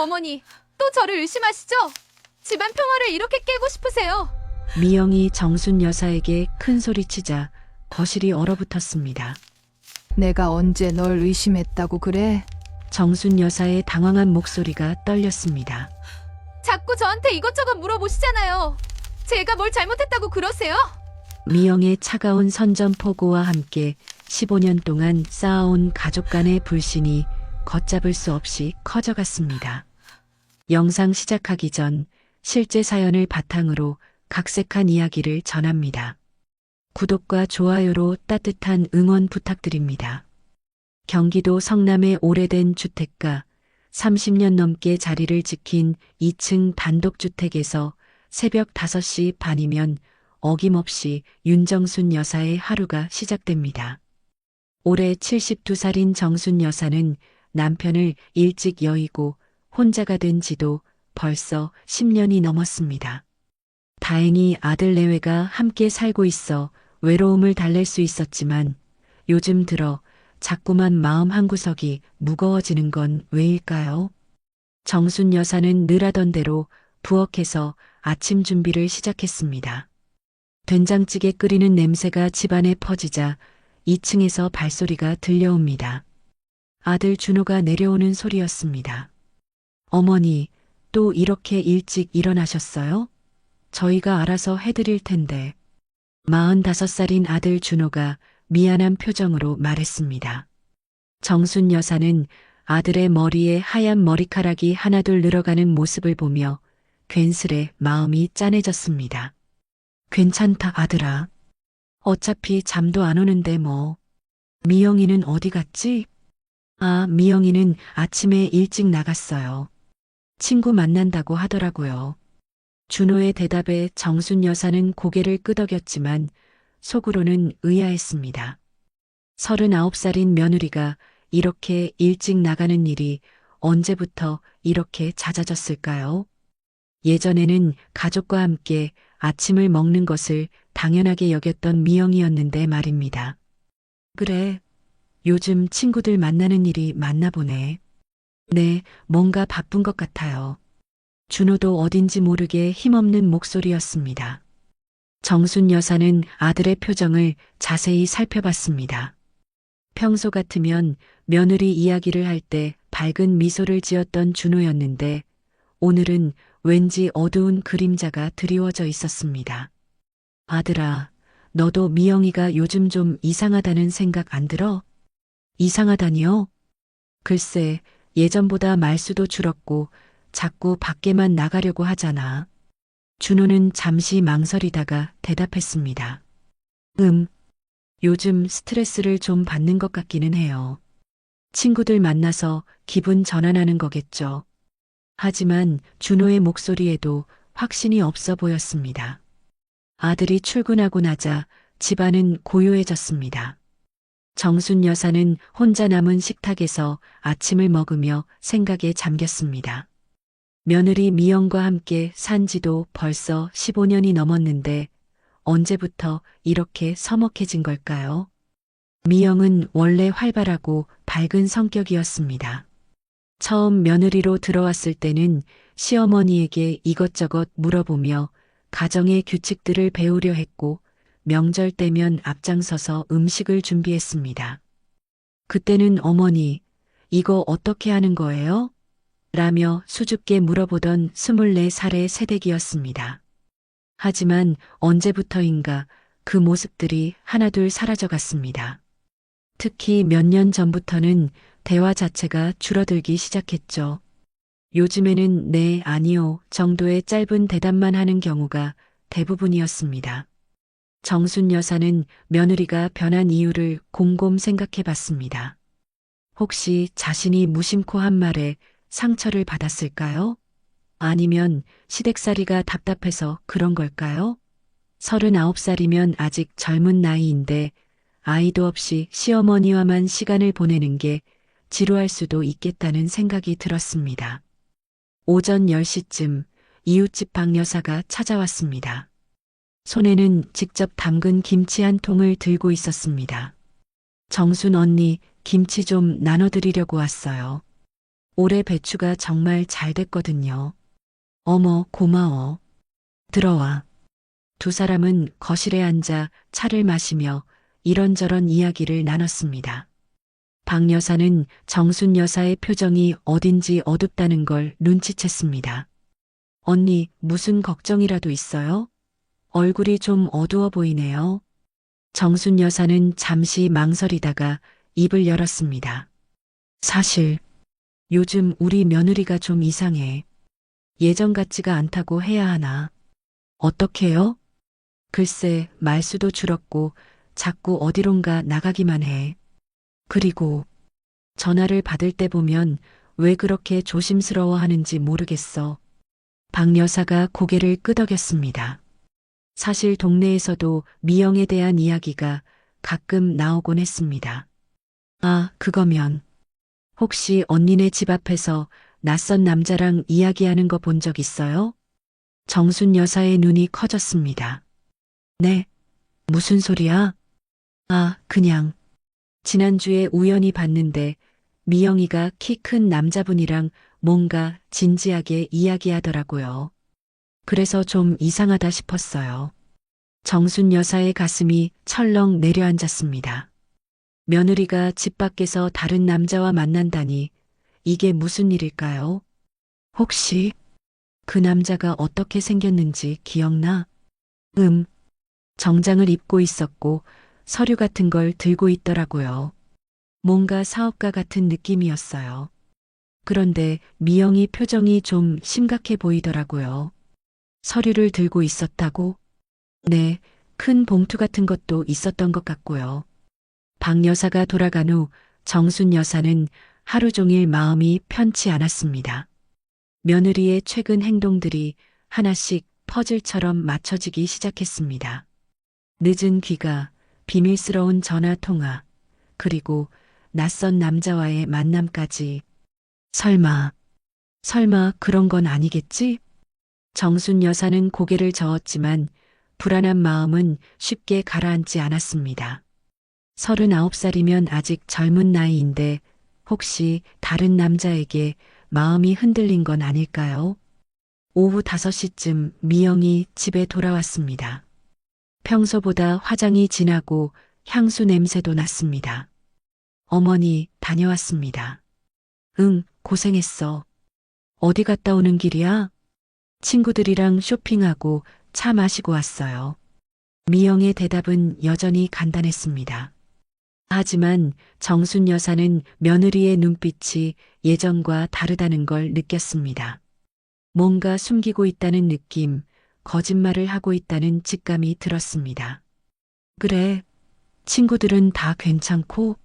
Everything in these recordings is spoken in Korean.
어머니, 또 저를 의심하시죠? 집안 평화를 이렇게 깨고 싶으세요? 미영이 정순 여사에게 큰 소리치자 거실이 얼어붙었습니다. 내가 언제 널 의심했다고 그래? 정순 여사의 당황한 목소리가 떨렸습니다. 자꾸 저한테 이것저것 물어보시잖아요. 제가 뭘 잘못했다고 그러세요? 미영의 차가운 선전포고와 함께 15년 동안 쌓아온 가족 간의 불신이 걷잡을 수 없이 커져갔습니다. 영상 시작하기 전 실제 사연을 바탕으로 각색한 이야기를 전합니다. 구독과 좋아요로 따뜻한 응원 부탁드립니다. 경기도 성남의 오래된 주택가 30년 넘게 자리를 지킨 2층 단독주택에서 새벽 5시 반이면 어김없이 윤정순 여사의 하루가 시작됩니다. 올해 72살인 정순 여사는 남편을 일찍 여의고 혼자가 된 지도 벌써 10년이 넘었습니다. 다행히 아들 내외가 함께 살고 있어 외로움을 달랠 수 있었지만 요즘 들어 자꾸만 마음 한구석이 무거워지는 건 왜일까요? 정순 여사는 늘 하던 대로 부엌에서 아침 준비를 시작했습니다. 된장찌개 끓이는 냄새가 집안에 퍼지자 2층에서 발소리가 들려옵니다. 아들 준호가 내려오는 소리였습니다. 어머니, 또 이렇게 일찍 일어나셨어요? 저희가 알아서 해드릴 텐데. 45살인 아들 준호가 미안한 표정으로 말했습니다. 정순 여사는 아들의 머리에 하얀 머리카락이 하나둘 늘어가는 모습을 보며 괜스레 마음이 짠해졌습니다. 괜찮다 아들아. 어차피 잠도 안 오는데 뭐. 미영이는 어디 갔지? 아, 미영이는 아침에 일찍 나갔어요. 친구 만난다고 하더라고요. 준호의 대답에 정순 여사는 고개를 끄덕였지만 속으로는 의아했습니다. 39살인 며느리가 이렇게 일찍 나가는 일이 언제부터 이렇게 잦아졌을까요? 예전에는 가족과 함께 아침을 먹는 것을 당연하게 여겼던 미영이었는데 말입니다. 그래, 요즘 친구들 만나는 일이 많나 보네. 네, 뭔가 바쁜 것 같아요. 준호도 어딘지 모르게 힘없는 목소리였습니다. 정순 여사는 아들의 표정을 자세히 살펴봤습니다. 평소 같으면 며느리 이야기를 할 때 밝은 미소를 지었던 준호였는데 오늘은 왠지 어두운 그림자가 드리워져 있었습니다. 아들아, 너도 미영이가 요즘 좀 이상하다는 생각 안 들어? 이상하다니요? 글쎄, 예전보다 말수도 줄었고 자꾸 밖에만 나가려고 하잖아. 준호는 잠시 망설이다가 대답했습니다. 요즘 스트레스를 좀 받는 것 같기는 해요. 친구들 만나서 기분 전환하는 거겠죠. 하지만 준호의 목소리에도 확신이 없어 보였습니다. 아들이 출근하고 나자 집안은 고요해졌습니다. 정순 여사는 혼자 남은 식탁에서 아침을 먹으며 생각에 잠겼습니다. 며느리 미영과 함께 산 지도 벌써 15년이 넘었는데 언제부터 이렇게 서먹해진 걸까요? 미영은 원래 활발하고 밝은 성격이었습니다. 처음 며느리로 들어왔을 때는 시어머니에게 이것저것 물어보며 가정의 규칙들을 배우려 했고 명절 때면 앞장서서 음식을 준비했습니다. 그때는 어머니, 이거 어떻게 하는 거예요? 라며 수줍게 물어보던 24살의 새댁이었습니다. 하지만 언제부터인가 그 모습들이 하나둘 사라져갔습니다. 특히 몇 년 전부터는 대화 자체가 줄어들기 시작했죠. 요즘에는 네, 아니요 정도의 짧은 대답만 하는 경우가 대부분이었습니다. 정순 여사는 며느리가 변한 이유를 곰곰 생각해 봤습니다. 혹시 자신이 무심코 한 말에 상처를 받았을까요? 아니면 시댁살이가 답답해서 그런 걸까요? 39살이면 아직 젊은 나이인데 아이도 없이 시어머니와만 시간을 보내는 게 지루할 수도 있겠다는 생각이 들었습니다. 오전 10시쯤 이웃집 박 여사가 찾아왔습니다. 손에는 직접 담근 김치 한 통을 들고 있었습니다. 정순 언니, 김치 좀 나눠드리려고 왔어요. 올해 배추가 정말 잘 됐거든요. 어머, 고마워. 들어와. 두 사람은 거실에 앉아 차를 마시며 이런저런 이야기를 나눴습니다. 박 여사는 정순 여사의 표정이 어딘지 어둡다는 걸 눈치챘습니다. 언니, 무슨 걱정이라도 있어요? 얼굴이 좀 어두워 보이네요. 정순 여사는 잠시 망설이다가 입을 열었습니다. 사실, 요즘 우리 며느리가 좀 이상해. 예전 같지가 않다고 해야 하나. 어떻게요? 글쎄, 말수도 줄었고 자꾸 어디론가 나가기만 해. 그리고 전화를 받을 때 보면 왜 그렇게 조심스러워 하는지 모르겠어. 박 여사가 고개를 끄덕였습니다. 사실 동네에서도 미영에 대한 이야기가 가끔 나오곤 했습니다. 아, 그거면 혹시 언니네 집 앞에서 낯선 남자랑 이야기하는 거 본 적 있어요? 정순 여사의 눈이 커졌습니다. 네, 무슨 소리야? 아, 그냥 지난주에 우연히 봤는데 미영이가 키 큰 남자분이랑 뭔가 진지하게 이야기하더라고요. 그래서 좀 이상하다 싶었어요. 정순 여사의 가슴이 철렁 내려앉았습니다. 며느리가 집 밖에서 다른 남자와 만난다니 이게 무슨 일일까요? 혹시 그 남자가 어떻게 생겼는지 기억나? 정장을 입고 있었고 서류 같은 걸 들고 있더라고요. 뭔가 사업가 같은 느낌이었어요. 그런데 미영이 표정이 좀 심각해 보이더라고요. 서류를 들고 있었다고? 네, 큰 봉투 같은 것도 있었던 것 같고요. 박 여사가 돌아간 후 정순 여사는 하루 종일 마음이 편치 않았습니다. 며느리의 최근 행동들이 하나씩 퍼즐처럼 맞춰지기 시작했습니다. 늦은 귀가, 비밀스러운 전화 통화, 그리고 낯선 남자와의 만남까지. 설마 그런 건 아니겠지? 정순 여사는 고개를 저었지만 불안한 마음은 쉽게 가라앉지 않았습니다. 39살이면 아직 젊은 나이인데 혹시 다른 남자에게 마음이 흔들린 건 아닐까요? 오후 5시쯤 미영이 집에 돌아왔습니다. 평소보다 화장이 진하고 향수 냄새도 났습니다. 어머니, 다녀왔습니다. 응, 고생했어. 어디 갔다 오는 길이야? 친구들이랑 쇼핑하고 차 마시고 왔어요. 미영의 대답은 여전히 간단했습니다. 하지만 정순 여사는 며느리의 눈빛이 예전과 다르다는 걸 느꼈습니다. 뭔가 숨기고 있다는 느낌, 거짓말을 하고 있다는 직감이 들었습니다. 그래, 친구들은 다 괜찮고?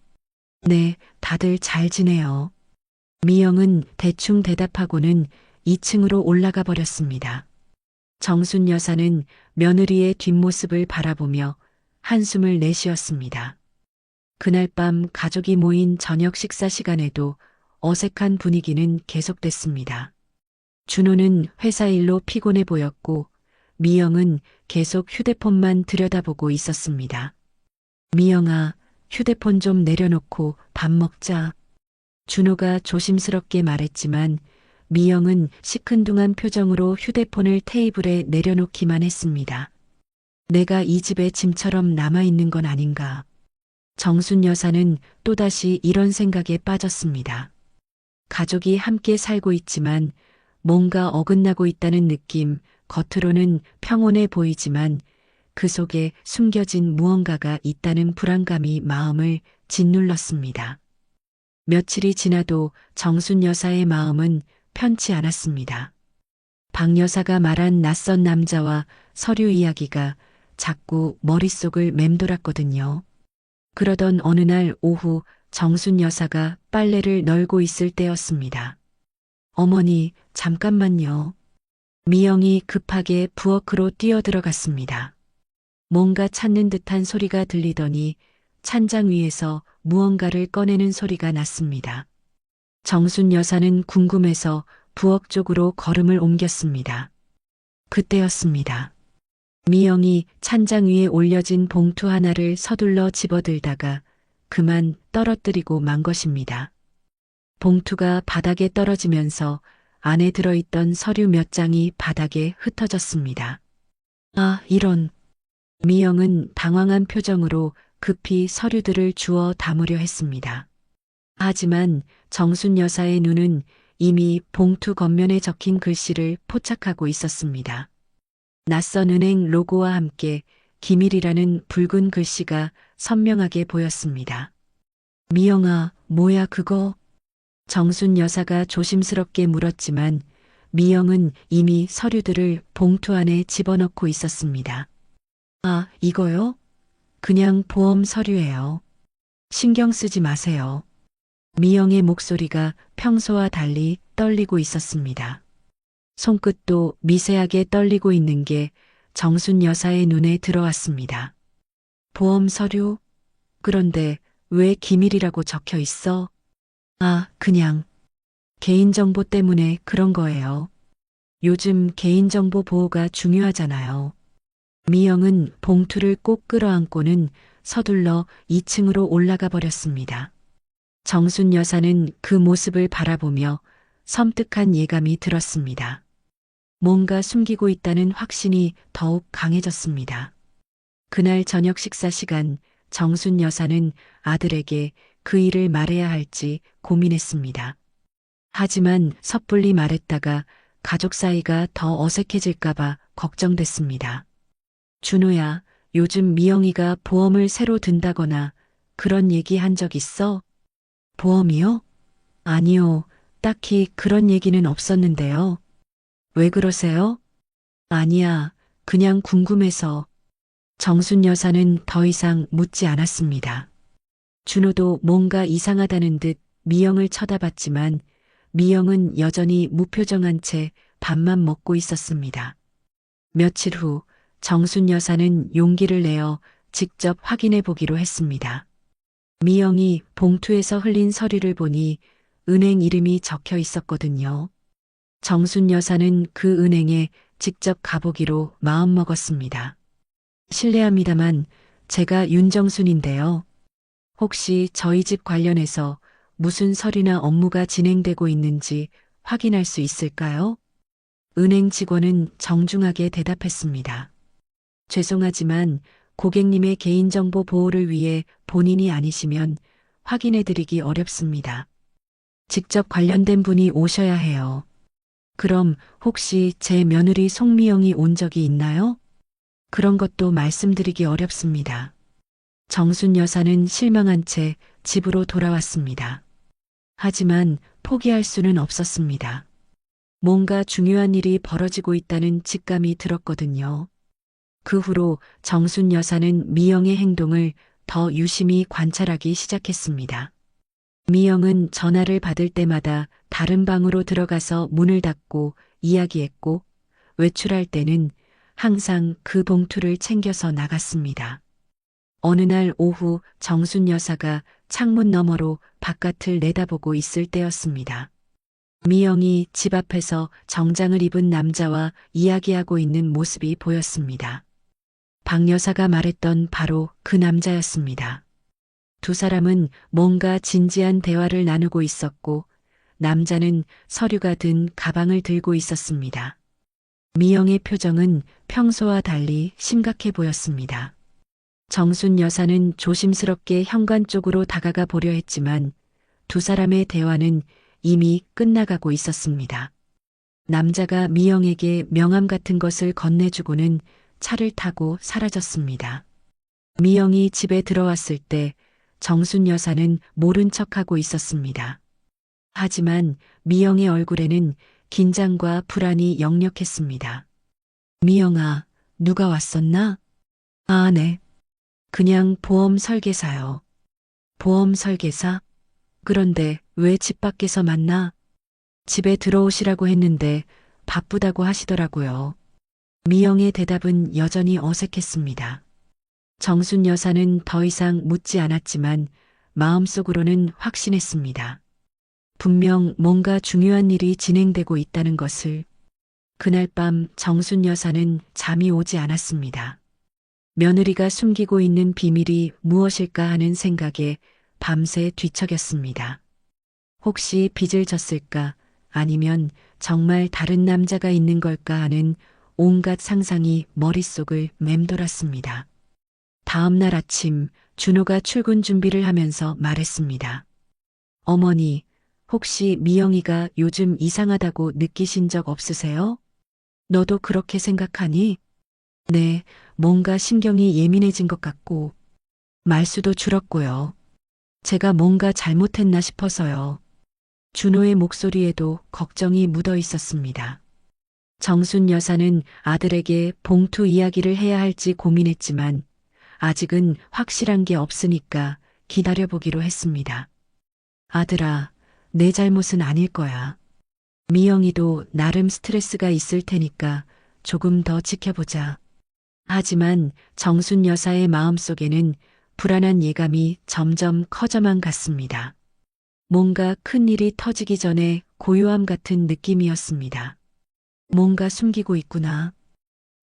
네, 다들 잘 지내요. 미영은 대충 대답하고는 2층으로 올라가 버렸습니다. 정순 여사는 며느리의 뒷모습을 바라보며 한숨을 내쉬었습니다. 그날 밤 가족이 모인 저녁 식사 시간에도 어색한 분위기는 계속됐습니다. 준호는 회사 일로 피곤해 보였고 미영은 계속 휴대폰만 들여다보고 있었습니다. 미영아, 휴대폰 좀 내려놓고 밥 먹자. 준호가 조심스럽게 말했지만 미영은 시큰둥한 표정으로 휴대폰을 테이블에 내려놓기만 했습니다. 내가 이 집에 짐처럼 남아있는 건 아닌가. 정순 여사는 또다시 이런 생각에 빠졌습니다. 가족이 함께 살고 있지만 뭔가 어긋나고 있다는 느낌, 겉으로는 평온해 보이지만 그 속에 숨겨진 무언가가 있다는 불안감이 마음을 짓눌렀습니다. 며칠이 지나도 정순 여사의 마음은 편치 않았습니다. 박 여사가 말한 낯선 남자와 서류 이야기가 자꾸 머릿속을 맴돌았거든요. 그러던 어느 날 오후 정순 여사가 빨래를 널고 있을 때였습니다. 어머니, 잠깐만요. 미영이 급하게 부엌으로 뛰어들어갔습니다. 뭔가 찾는 듯한 소리가 들리더니 찬장 위에서 무언가를 꺼내는 소리가 났습니다. 정순 여사는 궁금해서 부엌 쪽으로 걸음을 옮겼습니다. 그때였습니다. 미영이 찬장 위에 올려진 봉투 하나를 서둘러 집어들다가 그만 떨어뜨리고 만 것입니다. 봉투가 바닥에 떨어지면서 안에 들어있던 서류 몇 장이 바닥에 흩어졌습니다. 아, 이런. 미영은 당황한 표정으로 급히 서류들을 주워 담으려 했습니다. 하지만 정순 여사의 눈은 이미 봉투 겉면에 적힌 글씨를 포착하고 있었습니다. 낯선 은행 로고와 함께 기밀이라는 붉은 글씨가 선명하게 보였습니다. 미영아, 뭐야 그거? 정순 여사가 조심스럽게 물었지만 미영은 이미 서류들을 봉투 안에 집어넣고 있었습니다. 아, 이거요? 그냥 보험 서류예요. 신경 쓰지 마세요. 미영의 목소리가 평소와 달리 떨리고 있었습니다. 손끝도 미세하게 떨리고 있는 게 정순 여사의 눈에 들어왔습니다. 보험 서류? 그런데 왜 기밀이라고 적혀 있어? 아, 그냥 개인정보 때문에 그런 거예요. 요즘 개인정보 보호가 중요하잖아요. 미영은 봉투를 꼭 끌어안고는 서둘러 2층으로 올라가 버렸습니다. 정순 여사는 그 모습을 바라보며 섬뜩한 예감이 들었습니다. 뭔가 숨기고 있다는 확신이 더욱 강해졌습니다. 그날 저녁 식사 시간 정순 여사는 아들에게 그 일을 말해야 할지 고민했습니다. 하지만 섣불리 말했다가 가족 사이가 더 어색해질까봐 걱정됐습니다. 준호야, 요즘 미영이가 보험을 새로 든다거나 그런 얘기 한 적 있어? 보험이요? 아니요, 딱히 그런 얘기는 없었는데요. 왜 그러세요? 아니야, 그냥 궁금해서. 정순 여사는 더 이상 묻지 않았습니다. 준호도 뭔가 이상하다는 듯 미영을 쳐다봤지만 미영은 여전히 무표정한 채 밥만 먹고 있었습니다. 며칠 후 정순 여사는 용기를 내어 직접 확인해 보기로 했습니다. 미영이 봉투에서 흘린 서류를 보니 은행 이름이 적혀 있었거든요. 정순 여사는 그 은행에 직접 가보기로 마음먹었습니다. 실례합니다만 제가 윤정순인데요. 혹시 저희 집 관련해서 무슨 서류나 업무가 진행되고 있는지 확인할 수 있을까요? 은행 직원은 정중하게 대답했습니다. 죄송하지만 고객님의 개인정보 보호를 위해 본인이 아니시면 확인해드리기 어렵습니다. 직접 관련된 분이 오셔야 해요. 그럼 혹시 제 며느리 송미영이 온 적이 있나요? 그런 것도 말씀드리기 어렵습니다. 정순 여사는 실망한 채 집으로 돌아왔습니다. 하지만 포기할 수는 없었습니다. 뭔가 중요한 일이 벌어지고 있다는 직감이 들었거든요. 그 후로 정순 여사는 미영의 행동을 더 유심히 관찰하기 시작했습니다. 미영은 전화를 받을 때마다 다른 방으로 들어가서 문을 닫고 이야기했고 외출할 때는 항상 그 봉투를 챙겨서 나갔습니다. 어느 날 오후 정순 여사가 창문 너머로 바깥을 내다보고 있을 때였습니다. 미영이 집 앞에서 정장을 입은 남자와 이야기하고 있는 모습이 보였습니다. 박 여사가 말했던 바로 그 남자였습니다. 두 사람은 뭔가 진지한 대화를 나누고 있었고 남자는 서류가 든 가방을 들고 있었습니다. 미영의 표정은 평소와 달리 심각해 보였습니다. 정순 여사는 조심스럽게 현관 쪽으로 다가가 보려 했지만 두 사람의 대화는 이미 끝나가고 있었습니다. 남자가 미영에게 명함 같은 것을 건네주고는 차를 타고 사라졌습니다. 미영이 집에 들어왔을 때 정순 여사는 모른 척하고 있었습니다. 하지만 미영의 얼굴에는 긴장과 불안이 역력했습니다. 미영아, 누가 왔었나? 아, 네. 그냥 보험 설계사요. 보험 설계사? 그런데 왜 집 밖에서 만나? 집에 들어오시라고 했는데 바쁘다고 하시더라고요. 미영의 대답은 여전히 어색했습니다. 정순 여사는 더 이상 묻지 않았지만 마음속으로는 확신했습니다. 분명 뭔가 중요한 일이 진행되고 있다는 것을. 그날 밤 정순 여사는 잠이 오지 않았습니다. 며느리가 숨기고 있는 비밀이 무엇일까 하는 생각에 밤새 뒤척였습니다. 혹시 빚을 졌을까? 아니면 정말 다른 남자가 있는 걸까 하는 온갖 상상이 머릿속을 맴돌았습니다. 다음 날 아침 준호가 출근 준비를 하면서 말했습니다. 어머니, 혹시 미영이가 요즘 이상하다고 느끼신 적 없으세요? 너도 그렇게 생각하니? 네, 뭔가 신경이 예민해진 것 같고, 말수도 줄었고요. 제가 뭔가 잘못했나 싶어서요. 준호의 목소리에도 걱정이 묻어 있었습니다. 정순 여사는 아들에게 봉투 이야기를 해야 할지 고민했지만 아직은 확실한 게 없으니까 기다려보기로 했습니다. 아들아, 내 잘못은 아닐 거야. 미영이도 나름 스트레스가 있을 테니까 조금 더 지켜보자. 하지만 정순 여사의 마음속에는 불안한 예감이 점점 커져만 갔습니다. 뭔가 큰 일이 터지기 전에 고요함 같은 느낌이었습니다. 뭔가 숨기고 있구나.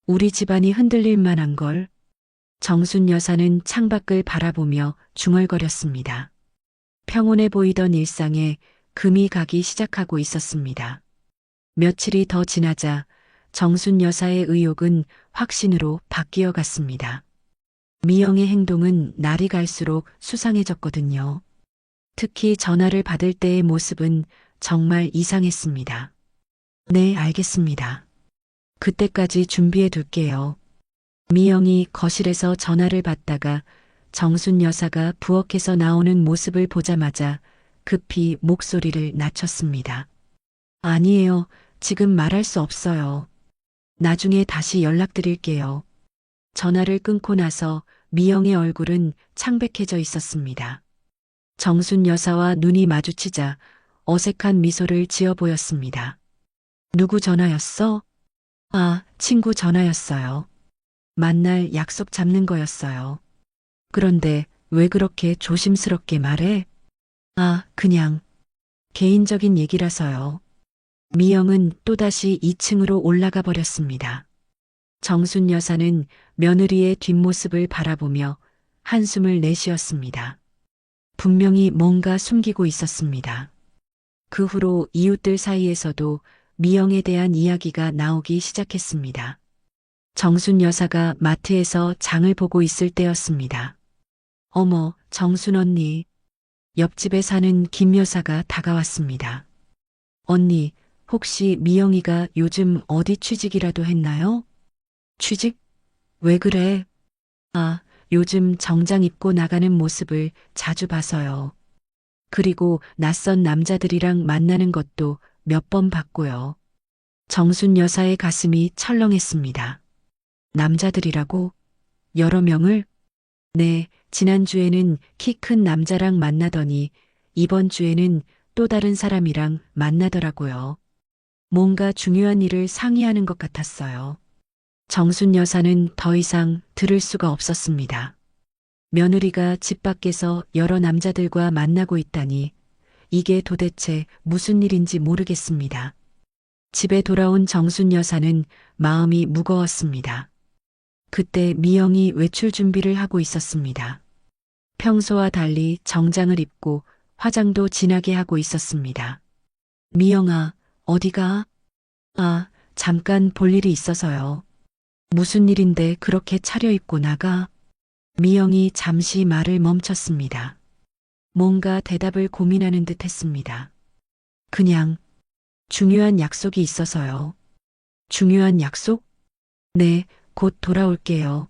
우리 집안이 흔들릴 만한 걸. 정순 여사는 창밖을 바라보며 중얼거렸습니다. 평온해 보이던 일상에 금이 가기 시작하고 있었습니다. 며칠이 더 지나자 정순 여사의 의욕은 확신으로 바뀌어 갔습니다. 미영의 행동은 날이 갈수록 수상해졌거든요. 특히 전화를 받을 때의 모습은 정말 이상했습니다. 네, 알겠습니다. 그때까지 준비해 둘게요. 미영이 거실에서 전화를 받다가 정순 여사가 부엌에서 나오는 모습을 보자마자 급히 목소리를 낮췄습니다. 아니에요. 지금 말할 수 없어요. 나중에 다시 연락드릴게요. 전화를 끊고 나서 미영의 얼굴은 창백해져 있었습니다. 정순 여사와 눈이 마주치자 어색한 미소를 지어 보였습니다. 누구 전화였어? 아, 친구 전화였어요. 만날 약속 잡는 거였어요. 그런데 왜 그렇게 조심스럽게 말해? 아, 그냥 개인적인 얘기라서요. 미영은 또다시 2층으로 올라가 버렸습니다. 정순 여사는 며느리의 뒷모습을 바라보며 한숨을 내쉬었습니다. 분명히 뭔가 숨기고 있었습니다. 그 후로 이웃들 사이에서도 미영에 대한 이야기가 나오기 시작했습니다. 정순 여사가 마트에서 장을 보고 있을 때였습니다. 어머, 정순 언니. 옆집에 사는 김 여사가 다가왔습니다. 언니, 혹시 미영이가 요즘 어디 취직이라도 했나요? 취직? 왜 그래? 아, 요즘 정장 입고 나가는 모습을 자주 봐서요. 그리고 낯선 남자들이랑 만나는 것도 몇 번 봤고요. 정순 여사의 가슴이 철렁했습니다. 남자들이라고? 여러 명을? 네, 지난주에는 키 큰 남자랑 만나더니 이번 주에는 또 다른 사람이랑 만나더라고요. 뭔가 중요한 일을 상의하는 것 같았어요. 정순 여사는 더 이상 들을 수가 없었습니다. 며느리가 집 밖에서 여러 남자들과 만나고 있다니 이게 도대체 무슨 일인지 모르겠습니다. 집에 돌아온 정순 여사는 마음이 무거웠습니다. 그때 미영이 외출 준비를 하고 있었습니다. 평소와 달리 정장을 입고 화장도 진하게 하고 있었습니다. 미영아, 어디가? 아, 잠깐 볼 일이 있어서요. 무슨 일인데 그렇게 차려입고 나가? 미영이 잠시 말을 멈췄습니다. 뭔가 대답을 고민하는 듯 했습니다. 그냥 중요한 약속이 있어서요. 중요한 약속? 네, 곧 돌아올게요.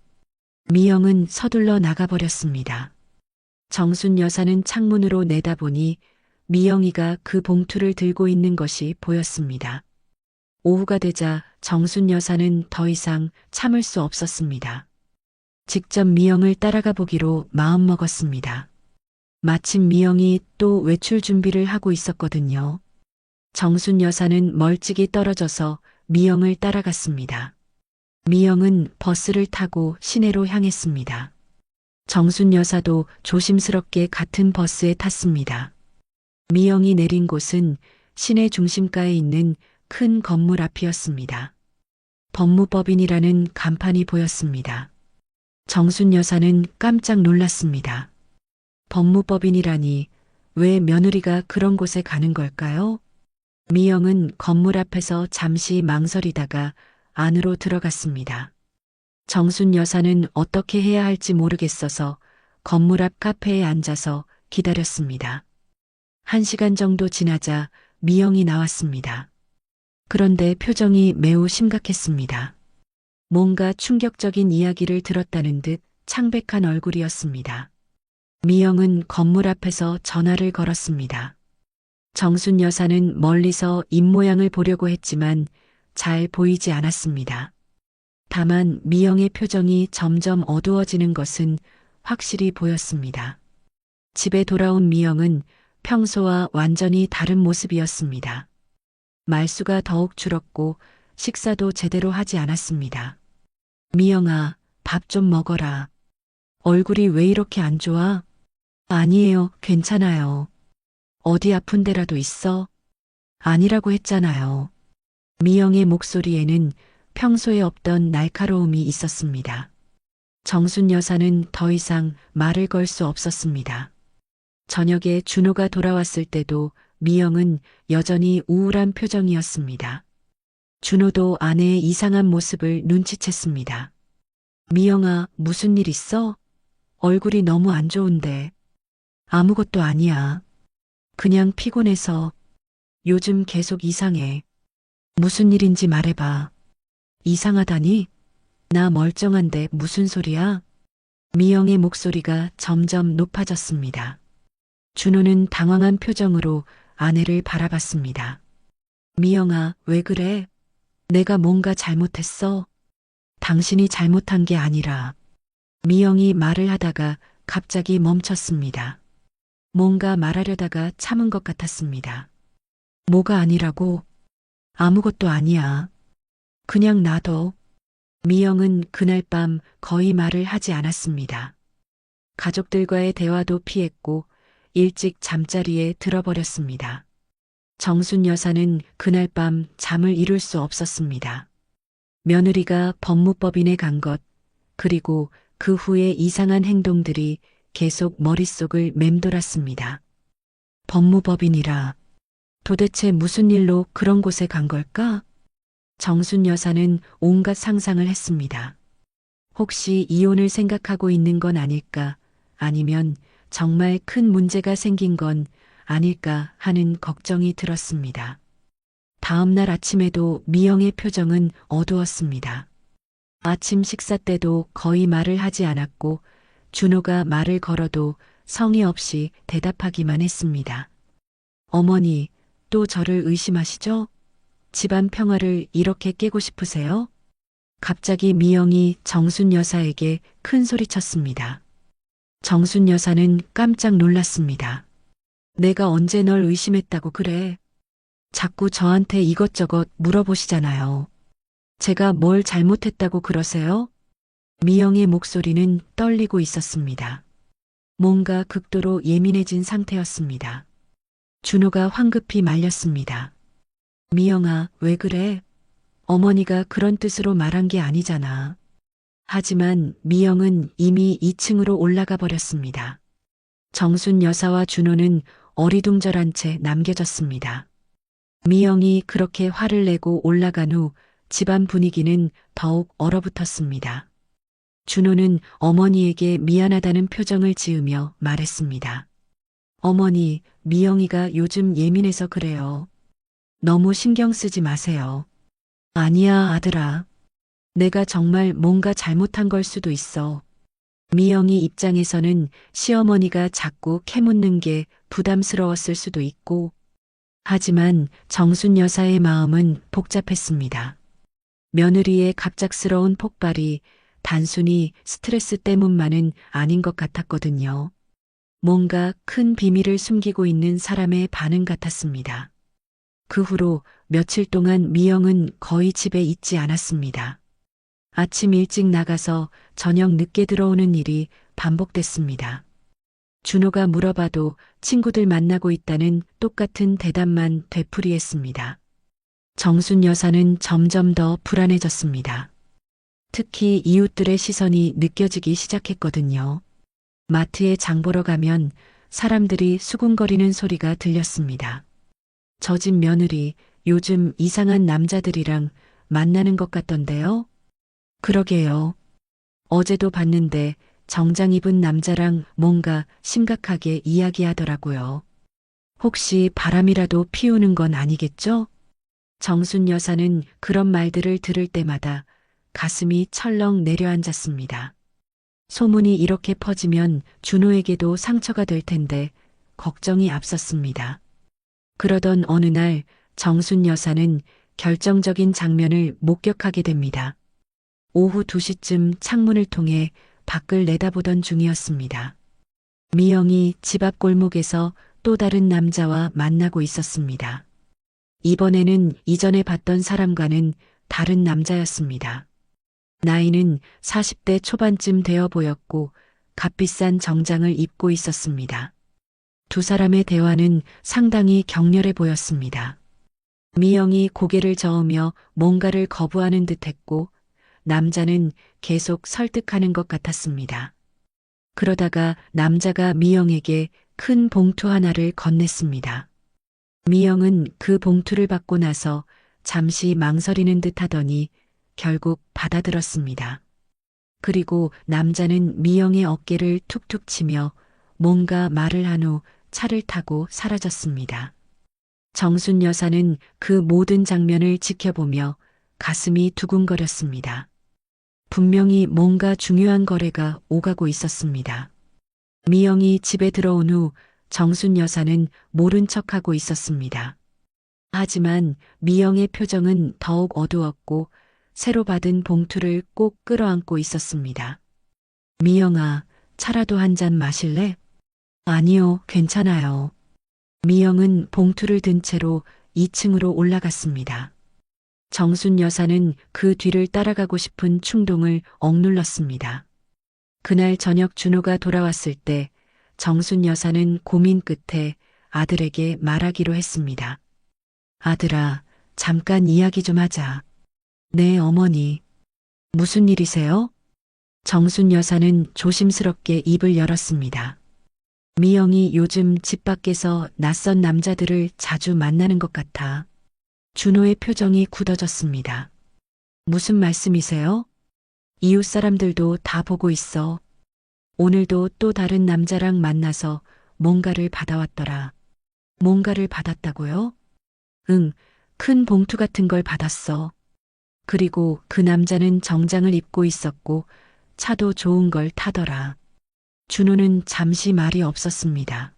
미영은 서둘러 나가버렸습니다. 정순 여사는 창문으로 내다보니 미영이가 그 봉투를 들고 있는 것이 보였습니다. 오후가 되자 정순 여사는 더 이상 참을 수 없었습니다. 직접 미영을 따라가 보기로 마음먹었습니다. 마침 미영이 또 외출 준비를 하고 있었거든요. 정순 여사는 멀찍이 떨어져서 미영을 따라갔습니다. 미영은 버스를 타고 시내로 향했습니다. 정순 여사도 조심스럽게 같은 버스에 탔습니다. 미영이 내린 곳은 시내 중심가에 있는 큰 건물 앞이었습니다. 법무법인이라는 간판이 보였습니다. 정순 여사는 깜짝 놀랐습니다. 법무법인이라니 왜 며느리가 그런 곳에 가는 걸까요? 미영은 건물 앞에서 잠시 망설이다가 안으로 들어갔습니다. 정순 여사는 어떻게 해야 할지 모르겠어서 건물 앞 카페에 앉아서 기다렸습니다. 1시간 정도 지나자 미영이 나왔습니다. 그런데 표정이 매우 심각했습니다. 뭔가 충격적인 이야기를 들었다는 듯 창백한 얼굴이었습니다. 미영은 건물 앞에서 전화를 걸었습니다. 정순 여사는 멀리서 입모양을 보려고 했지만 잘 보이지 않았습니다. 다만 미영의 표정이 점점 어두워지는 것은 확실히 보였습니다. 집에 돌아온 미영은 평소와 완전히 다른 모습이었습니다. 말수가 더욱 줄었고 식사도 제대로 하지 않았습니다. 미영아, 밥 좀 먹어라. 얼굴이 왜 이렇게 안 좋아? 아니에요, 괜찮아요. 어디 아픈 데라도 있어? 아니라고 했잖아요. 미영의 목소리에는 평소에 없던 날카로움이 있었습니다. 정순 여사는 더 이상 말을 걸 수 없었습니다. 저녁에 준호가 돌아왔을 때도 미영은 여전히 우울한 표정이었습니다. 준호도 아내의 이상한 모습을 눈치챘습니다. 미영아, 무슨 일 있어? 얼굴이 너무 안 좋은데. 아무것도 아니야. 그냥 피곤해서. 요즘 계속 이상해. 무슨 일인지 말해봐. 이상하다니? 나 멀쩡한데 무슨 소리야? 미영의 목소리가 점점 높아졌습니다. 준호는 당황한 표정으로 아내를 바라봤습니다. 미영아, 왜 그래? 내가 뭔가 잘못했어? 당신이 잘못한 게 아니라. 미영이 말을 하다가 갑자기 멈췄습니다. 뭔가 말하려다가 참은 것 같았습니다. 뭐가 아니라고? 아무것도 아니야. 그냥 놔둬. 미영은 그날 밤 거의 말을 하지 않았습니다. 가족들과의 대화도 피했고 일찍 잠자리에 들어버렸습니다. 정순 여사는 그날 밤 잠을 이룰 수 없었습니다. 며느리가 법무법인에 간 것, 그리고 그 후의 이상한 행동들이 계속 머릿속을 맴돌았습니다. 법무법인이라. 도대체 무슨 일로 그런 곳에 간 걸까? 정순 여사는 온갖 상상을 했습니다. 혹시 이혼을 생각하고 있는 건 아닐까? 아니면 정말 큰 문제가 생긴 건 아닐까 하는 걱정이 들었습니다. 다음 날 아침에도 미영의 표정은 어두웠습니다. 아침 식사 때도 거의 말을 하지 않았고 준호가 말을 걸어도 성의 없이 대답하기만 했습니다. 어머니, 또 저를 의심하시죠? 집안 평화를 이렇게 깨고 싶으세요? 갑자기 미영이 정순 여사에게 큰 소리쳤습니다. 정순 여사는 깜짝 놀랐습니다. 내가 언제 널 의심했다고 그래? 자꾸 저한테 이것저것 물어보시잖아요. 제가 뭘 잘못했다고 그러세요? 미영의 목소리는 떨리고 있었습니다. 뭔가 극도로 예민해진 상태였습니다. 준호가 황급히 말렸습니다. 미영아, 왜 그래? 어머니가 그런 뜻으로 말한 게 아니잖아. 하지만 미영은 이미 2층으로 올라가 버렸습니다. 정순 여사와 준호는 어리둥절한 채 남겨졌습니다. 미영이 그렇게 화를 내고 올라간 후 집안 분위기는 더욱 얼어붙었습니다. 준호는 어머니에게 미안하다는 표정을 지으며 말했습니다. 어머니, 미영이가 요즘 예민해서 그래요. 너무 신경 쓰지 마세요. 아니야, 아들아. 내가 정말 뭔가 잘못한 걸 수도 있어. 미영이 입장에서는 시어머니가 자꾸 캐묻는 게 부담스러웠을 수도 있고, 하지만 정순 여사의 마음은 복잡했습니다. 며느리의 갑작스러운 폭발이 단순히 스트레스 때문만은 아닌 것 같았거든요. 뭔가 큰 비밀을 숨기고 있는 사람의 반응 같았습니다. 그 후로 며칠 동안 미영은 거의 집에 있지 않았습니다. 아침 일찍 나가서 저녁 늦게 들어오는 일이 반복됐습니다. 준호가 물어봐도 친구들 만나고 있다는 똑같은 대답만 되풀이했습니다. 정순 여사는 점점 더 불안해졌습니다. 특히 이웃들의 시선이 느껴지기 시작했거든요. 마트에 장 보러 가면 사람들이 수군거리는 소리가 들렸습니다. 저 집 며느리 요즘 이상한 남자들이랑 만나는 것 같던데요? 그러게요. 어제도 봤는데 정장 입은 남자랑 뭔가 심각하게 이야기하더라고요. 혹시 바람이라도 피우는 건 아니겠죠? 정순 여사는 그런 말들을 들을 때마다 가슴이 철렁 내려앉았습니다. 소문이 이렇게 퍼지면 준호에게도 상처가 될 텐데 걱정이 앞섰습니다. 그러던 어느 날 정순 여사는 결정적인 장면을 목격하게 됩니다. 오후 2시쯤 창문을 통해 밖을 내다보던 중이었습니다. 미영이 집 앞 골목에서 또 다른 남자와 만나고 있었습니다. 이번에는 이전에 봤던 사람과는 다른 남자였습니다. 나이는 40대 초반쯤 되어 보였고 값비싼 정장을 입고 있었습니다. 두 사람의 대화는 상당히 격렬해 보였습니다. 미영이 고개를 저으며 뭔가를 거부하는 듯했고 남자는 계속 설득하는 것 같았습니다. 그러다가 남자가 미영에게 큰 봉투 하나를 건넸습니다. 미영은 그 봉투를 받고 나서 잠시 망설이는 듯 하더니 결국 받아들었습니다. 그리고 남자는 미영의 어깨를 툭툭 치며 뭔가 말을 한 후 차를 타고 사라졌습니다. 정순 여사는 그 모든 장면을 지켜보며 가슴이 두근거렸습니다. 분명히 뭔가 중요한 거래가 오가고 있었습니다. 미영이 집에 들어온 후 정순 여사는 모른 척하고 있었습니다. 하지만 미영의 표정은 더욱 어두웠고 새로 받은 봉투를 꼭 끌어안고 있었습니다. 미영아, 차라도 한 잔 마실래? 아니요, 괜찮아요. 미영은 봉투를 든 채로 2층으로 올라갔습니다. 정순 여사는 그 뒤를 따라가고 싶은 충동을 억눌렀습니다. 그날 저녁 준호가 돌아왔을 때 정순 여사는 고민 끝에 아들에게 말하기로 했습니다. 아들아, 잠깐 이야기 좀 하자. 네, 어머니. 무슨 일이세요? 정순 여사는 조심스럽게 입을 열었습니다. 미영이 요즘 집 밖에서 낯선 남자들을 자주 만나는 것 같아. 준호의 표정이 굳어졌습니다. 무슨 말씀이세요? 이웃 사람들도 다 보고 있어. 오늘도 또 다른 남자랑 만나서 뭔가를 받아왔더라. 뭔가를 받았다고요? 응, 큰 봉투 같은 걸 받았어. 그리고 그 남자는 정장을 입고 있었고 차도 좋은 걸 타더라. 준호는 잠시 말이 없었습니다.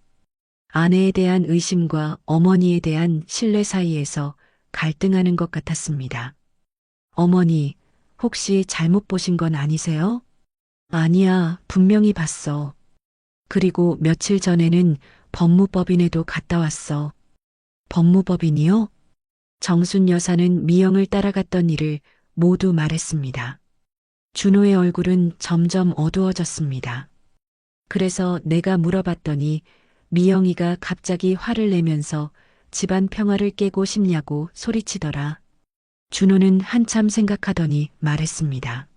아내에 대한 의심과 어머니에 대한 신뢰 사이에서 갈등하는 것 같았습니다. 어머니, 혹시 잘못 보신 건 아니세요? 아니야, 분명히 봤어. 그리고 며칠 전에는 법무법인에도 갔다 왔어. 법무법인이요? 정순 여사는 미영을 따라갔던 일을 모두 말했습니다. 준호의 얼굴은 점점 어두워졌습니다. 그래서 내가 물어봤더니 미영이가 갑자기 화를 내면서 집안 평화를 깨고 싶냐고 소리치더라. 준호는 한참 생각하더니 말했습니다.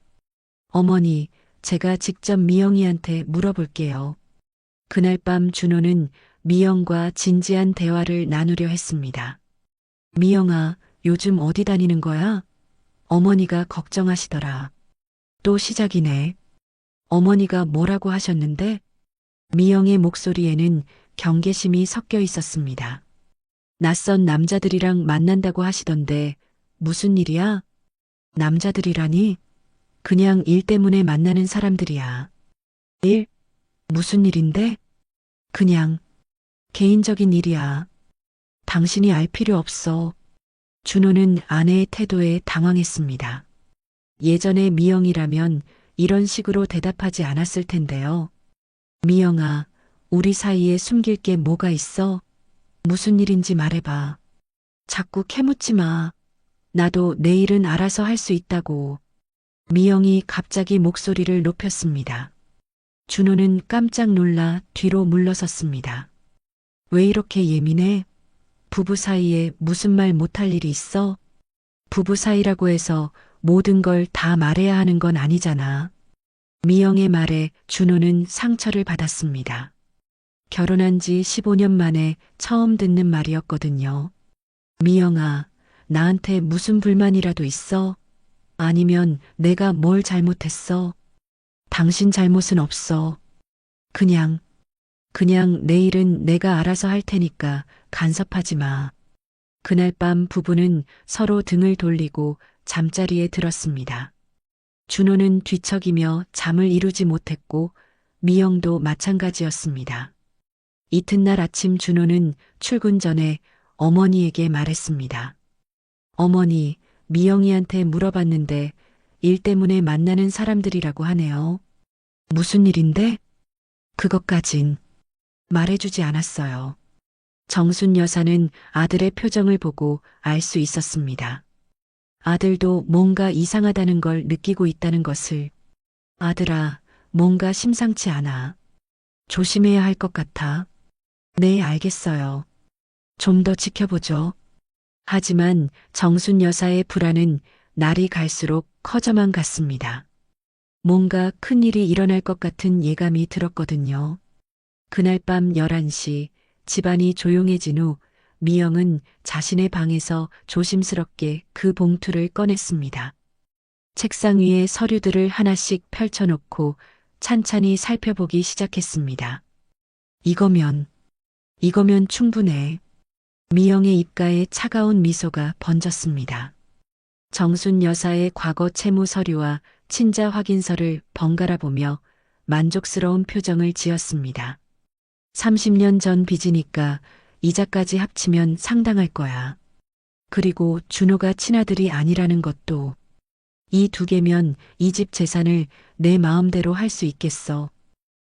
어머니, 제가 직접 미영이한테 물어볼게요. 그날 밤 준호는 미영과 진지한 대화를 나누려 했습니다. 미영아, 요즘 어디 다니는 거야? 어머니가 걱정하시더라. 또 시작이네. 어머니가 뭐라고 하셨는데? 미영의 목소리에는 경계심이 섞여 있었습니다. 낯선 남자들이랑 만난다고 하시던데 무슨 일이야? 남자들이라니? 그냥 일 때문에 만나는 사람들이야. 일? 무슨 일인데? 그냥 개인적인 일이야. 당신이 알 필요 없어. 준호는 아내의 태도에 당황했습니다. 예전에 미영이라면 이런 식으로 대답하지 않았을 텐데요. 미영아, 우리 사이에 숨길 게 뭐가 있어? 무슨 일인지 말해봐. 자꾸 캐묻지 마. 나도 내 일은 알아서 할 수 있다고. 미영이 갑자기 목소리를 높였습니다. 준호는 깜짝 놀라 뒤로 물러섰습니다. 왜 이렇게 예민해? 부부 사이에 무슨 말 못할 일이 있어? 부부 사이라고 해서 모든 걸 다 말해야 하는 건 아니잖아. 미영의 말에 준호는 상처를 받았습니다. 결혼한 지 15년 만에 처음 듣는 말이었거든요. 미영아, 나한테 무슨 불만이라도 있어? 아니면 내가 뭘 잘못했어? 당신 잘못은 없어. 그냥 내일은 내가 알아서 할 테니까 간섭하지 마. 그날 밤 부부는 서로 등을 돌리고 잠자리에 들었습니다. 준호는 뒤척이며 잠을 이루지 못했고 미영도 마찬가지였습니다. 이튿날 아침 준호는 출근 전에 어머니에게 말했습니다. 어머니, 미영이한테 물어봤는데 일 때문에 만나는 사람들이라고 하네요. 무슨 일인데? 그것까진 말해주지 않았어요. 정순 여사는 아들의 표정을 보고 알 수 있었습니다. 아들도 뭔가 이상하다는 걸 느끼고 있다는 것을. 아들아, 뭔가 심상치 않아. 조심해야 할 것 같아. 네, 알겠어요. 좀 더 지켜보죠. 하지만 정순 여사의 불안은 날이 갈수록 커져만 갔습니다. 뭔가 큰일이 일어날 것 같은 예감이 들었거든요. 그날 밤 11시 집안이 조용해진 후 미영은 자신의 방에서 조심스럽게 그 봉투를 꺼냈습니다. 책상 위에 서류들을 하나씩 펼쳐놓고 찬찬히 살펴보기 시작했습니다. 이거면 충분해. 미영의 입가에 차가운 미소가 번졌습니다. 정순 여사의 과거 채무 서류와 친자 확인서를 번갈아 보며 만족스러운 표정을 지었습니다. 30년 전 빚이니까 이자까지 합치면 상당할 거야. 그리고 준호가 친아들이 아니라는 것도. 이 두 개면 이 집 재산을 내 마음대로 할 수 있겠어.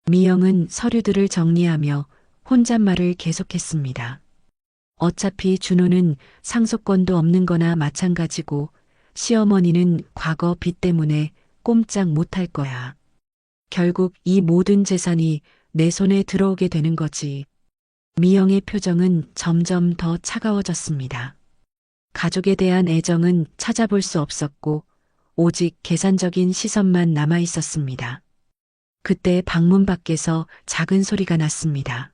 미영은 서류들을 정리하며 혼잣말을 계속했습니다. 어차피 준호는 상속권도 없는 거나 마찬가지고 시어머니는 과거 빚 때문에 꼼짝 못할 거야. 결국 이 모든 재산이 내 손에 들어오게 되는 거지. 미영의 표정은 점점 더 차가워졌습니다. 가족에 대한 애정은 찾아볼 수 없었고 오직 계산적인 시선만 남아 있었습니다. 그때 방문 밖에서 작은 소리가 났습니다.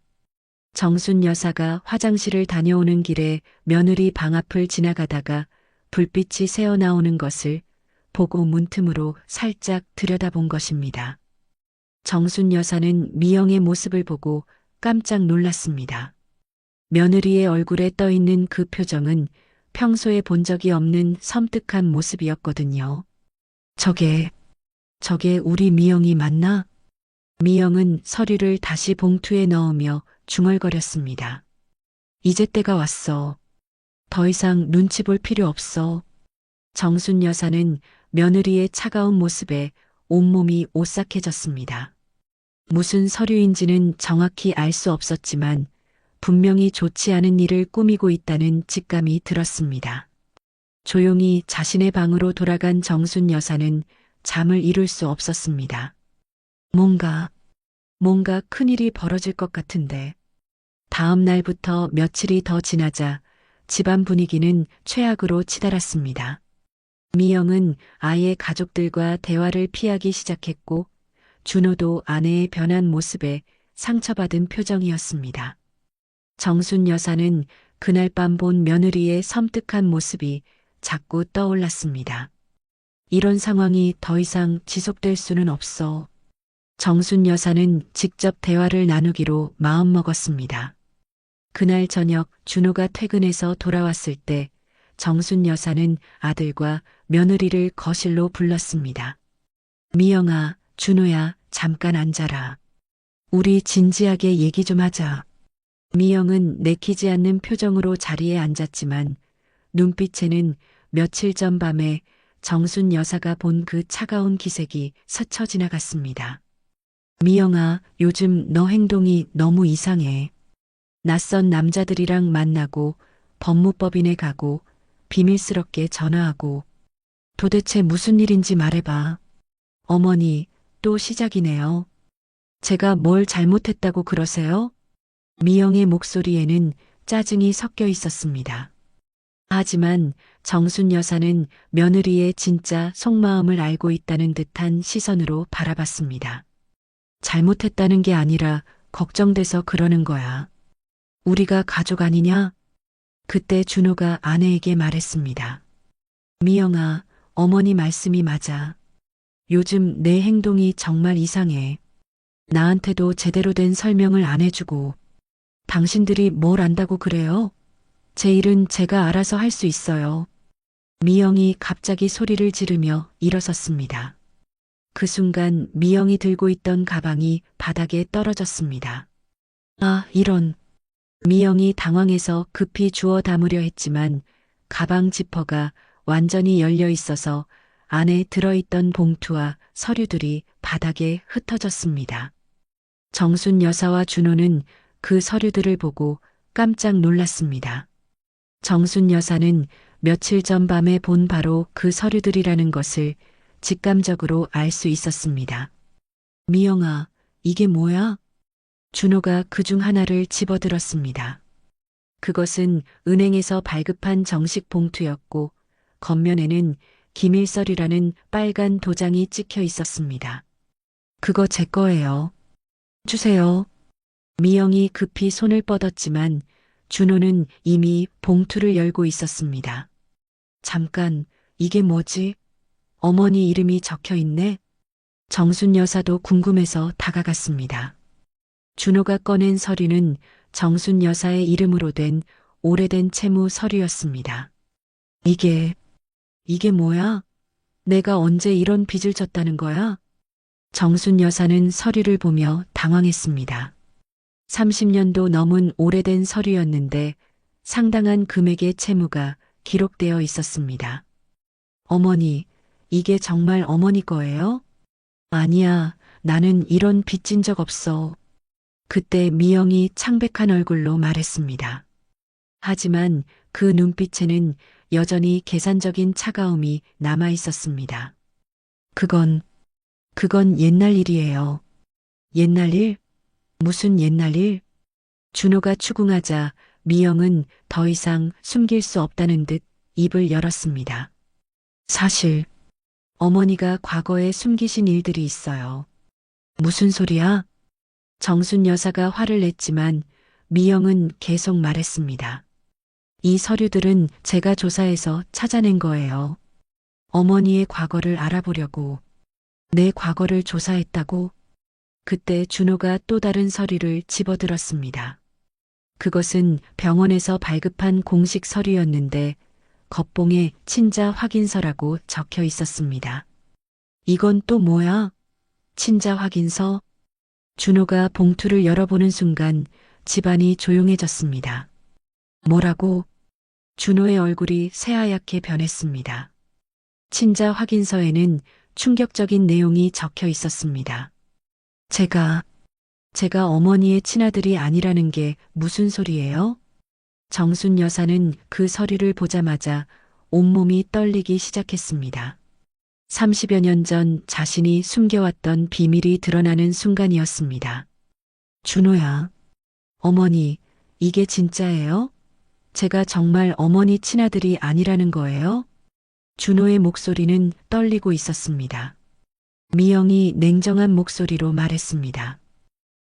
정순 여사가 화장실을 다녀오는 길에 며느리 방 앞을 지나가다가 불빛이 새어나오는 것을 보고 문틈으로 살짝 들여다본 것입니다. 정순 여사는 미영의 모습을 보고 깜짝 놀랐습니다. 며느리의 얼굴에 떠있는 그 표정은 평소에 본 적이 없는 섬뜩한 모습이었거든요. 저게 우리 미영이 맞나? 미영은 서류를 다시 봉투에 넣으며 중얼거렸습니다. 이제 때가 왔어. 더 이상 눈치 볼 필요 없어. 정순 여사는 며느리의 차가운 모습에 온몸이 오싹해졌습니다. 무슨 서류인지는 정확히 알 수 없었지만 분명히 좋지 않은 일을 꾸미고 있다는 직감이 들었습니다. 조용히 자신의 방으로 돌아간 정순 여사는 잠을 이룰 수 없었습니다. 뭔가 큰일이 벌어질 것 같은데. 다음 날부터 며칠이 더 지나자 집안 분위기는 최악으로 치달았습니다. 미영은 아예 가족들과 대화를 피하기 시작했고 준호도 아내의 변한 모습에 상처받은 표정이었습니다. 정순 여사는 그날 밤 본 며느리의 섬뜩한 모습이 자꾸 떠올랐습니다. 이런 상황이 더 이상 지속될 수는 없어. 정순 여사는 직접 대화를 나누기로 마음먹었습니다. 그날 저녁 준호가 퇴근해서 돌아왔을 때 정순 여사는 아들과 며느리를 거실로 불렀습니다. 미영아, 준호야, 잠깐 앉아라. 우리 진지하게 얘기 좀 하자. 미영은 내키지 않는 표정으로 자리에 앉았지만 눈빛에는 며칠 전 밤에 정순 여사가 본 그 차가운 기색이 스쳐 지나갔습니다. 미영아, 요즘 너 행동이 너무 이상해. 낯선 남자들이랑 만나고 법무법인에 가고 비밀스럽게 전화하고. 도대체 무슨 일인지 말해봐. 어머니, 또 시작이네요. 제가 뭘 잘못했다고 그러세요? 미영의 목소리에는 짜증이 섞여 있었습니다. 하지만 정순 여사는 며느리의 진짜 속마음을 알고 있다는 듯한 시선으로 바라봤습니다. 잘못했다는 게 아니라 걱정돼서 그러는 거야. 우리가 가족 아니냐? 그때 준호가 아내에게 말했습니다. 미영아, 어머니 말씀이 맞아. 요즘 내 행동이 정말 이상해. 나한테도 제대로 된 설명을 안 해주고 당신들이 뭘 안다고 그래요? 제 일은 제가 알아서 할 수 있어요. 미영이 갑자기 소리를 지르며 일어섰습니다. 그 순간 미영이 들고 있던 가방이 바닥에 떨어졌습니다. 아, 이런. 미영이 당황해서 급히 주워 담으려 했지만 가방 지퍼가 완전히 열려 있어서 안에 들어있던 봉투와 서류들이 바닥에 흩어졌습니다. 정순 여사와 준호는 그 서류들을 보고 깜짝 놀랐습니다. 정순 여사는 며칠 전 밤에 본 바로 그 서류들이라는 것을 직감적으로 알 수 있었습니다. 미영아, 이게 뭐야? 준호가 그중 하나를 집어들었습니다. 그것은 은행에서 발급한 정식 봉투였고 겉면에는 기밀서류라는 빨간 도장이 찍혀 있었습니다. 그거 제 거예요. 주세요. 미영이 급히 손을 뻗었지만 준호는 이미 봉투를 열고 있었습니다. 잠깐, 이게 뭐지? 어머니 이름이 적혀 있네? 정순 여사도 궁금해서 다가갔습니다. 준호가 꺼낸 서류는 정순 여사의 이름으로 된 오래된 채무 서류였습니다. 이게 뭐야? 내가 언제 이런 빚을 졌다는 거야? 정순 여사는 서류를 보며 당황했습니다. 30년도 넘은 오래된 서류였는데 상당한 금액의 채무가 기록되어 있었습니다. 어머니, 이게 정말 어머니 거예요? 아니야, 나는 이런 빚진 적 없어. 그때 미영이 창백한 얼굴로 말했습니다. 하지만 그 눈빛에는 여전히 계산적인 차가움이 남아 있었습니다. 그건 옛날 일이에요. 옛날 일? 무슨 옛날 일? 준호가 추궁하자 미영은 더 이상 숨길 수 없다는 듯 입을 열었습니다. 사실 어머니가 과거에 숨기신 일들이 있어요. 무슨 소리야? 정순 여사가 화를 냈지만 미영은 계속 말했습니다. 이 서류들은 제가 조사해서 찾아낸 거예요. 어머니의 과거를 알아보려고. 내 과거를 조사했다고? 그때 준호가 또 다른 서류를 집어들었습니다. 그것은 병원에서 발급한 공식 서류였는데 겉봉에 친자 확인서라고 적혀 있었습니다. 이건 또 뭐야? 친자 확인서? 준호가 봉투를 열어보는 순간 집안이 조용해졌습니다. 뭐라고? 준호의 얼굴이 새하얗게 변했습니다. 친자 확인서에는 충격적인 내용이 적혀 있었습니다. 제가 어머니의 친아들이 아니라는 게 무슨 소리예요? 정순 여사는 그 서류를 보자마자 온몸이 떨리기 시작했습니다. 30여 년 전 자신이 숨겨왔던 비밀이 드러나는 순간이었습니다. 준호야, 어머니, 이게 진짜예요? 제가 정말 어머니 친아들이 아니라는 거예요? 준호의 목소리는 떨리고 있었습니다. 미영이 냉정한 목소리로 말했습니다.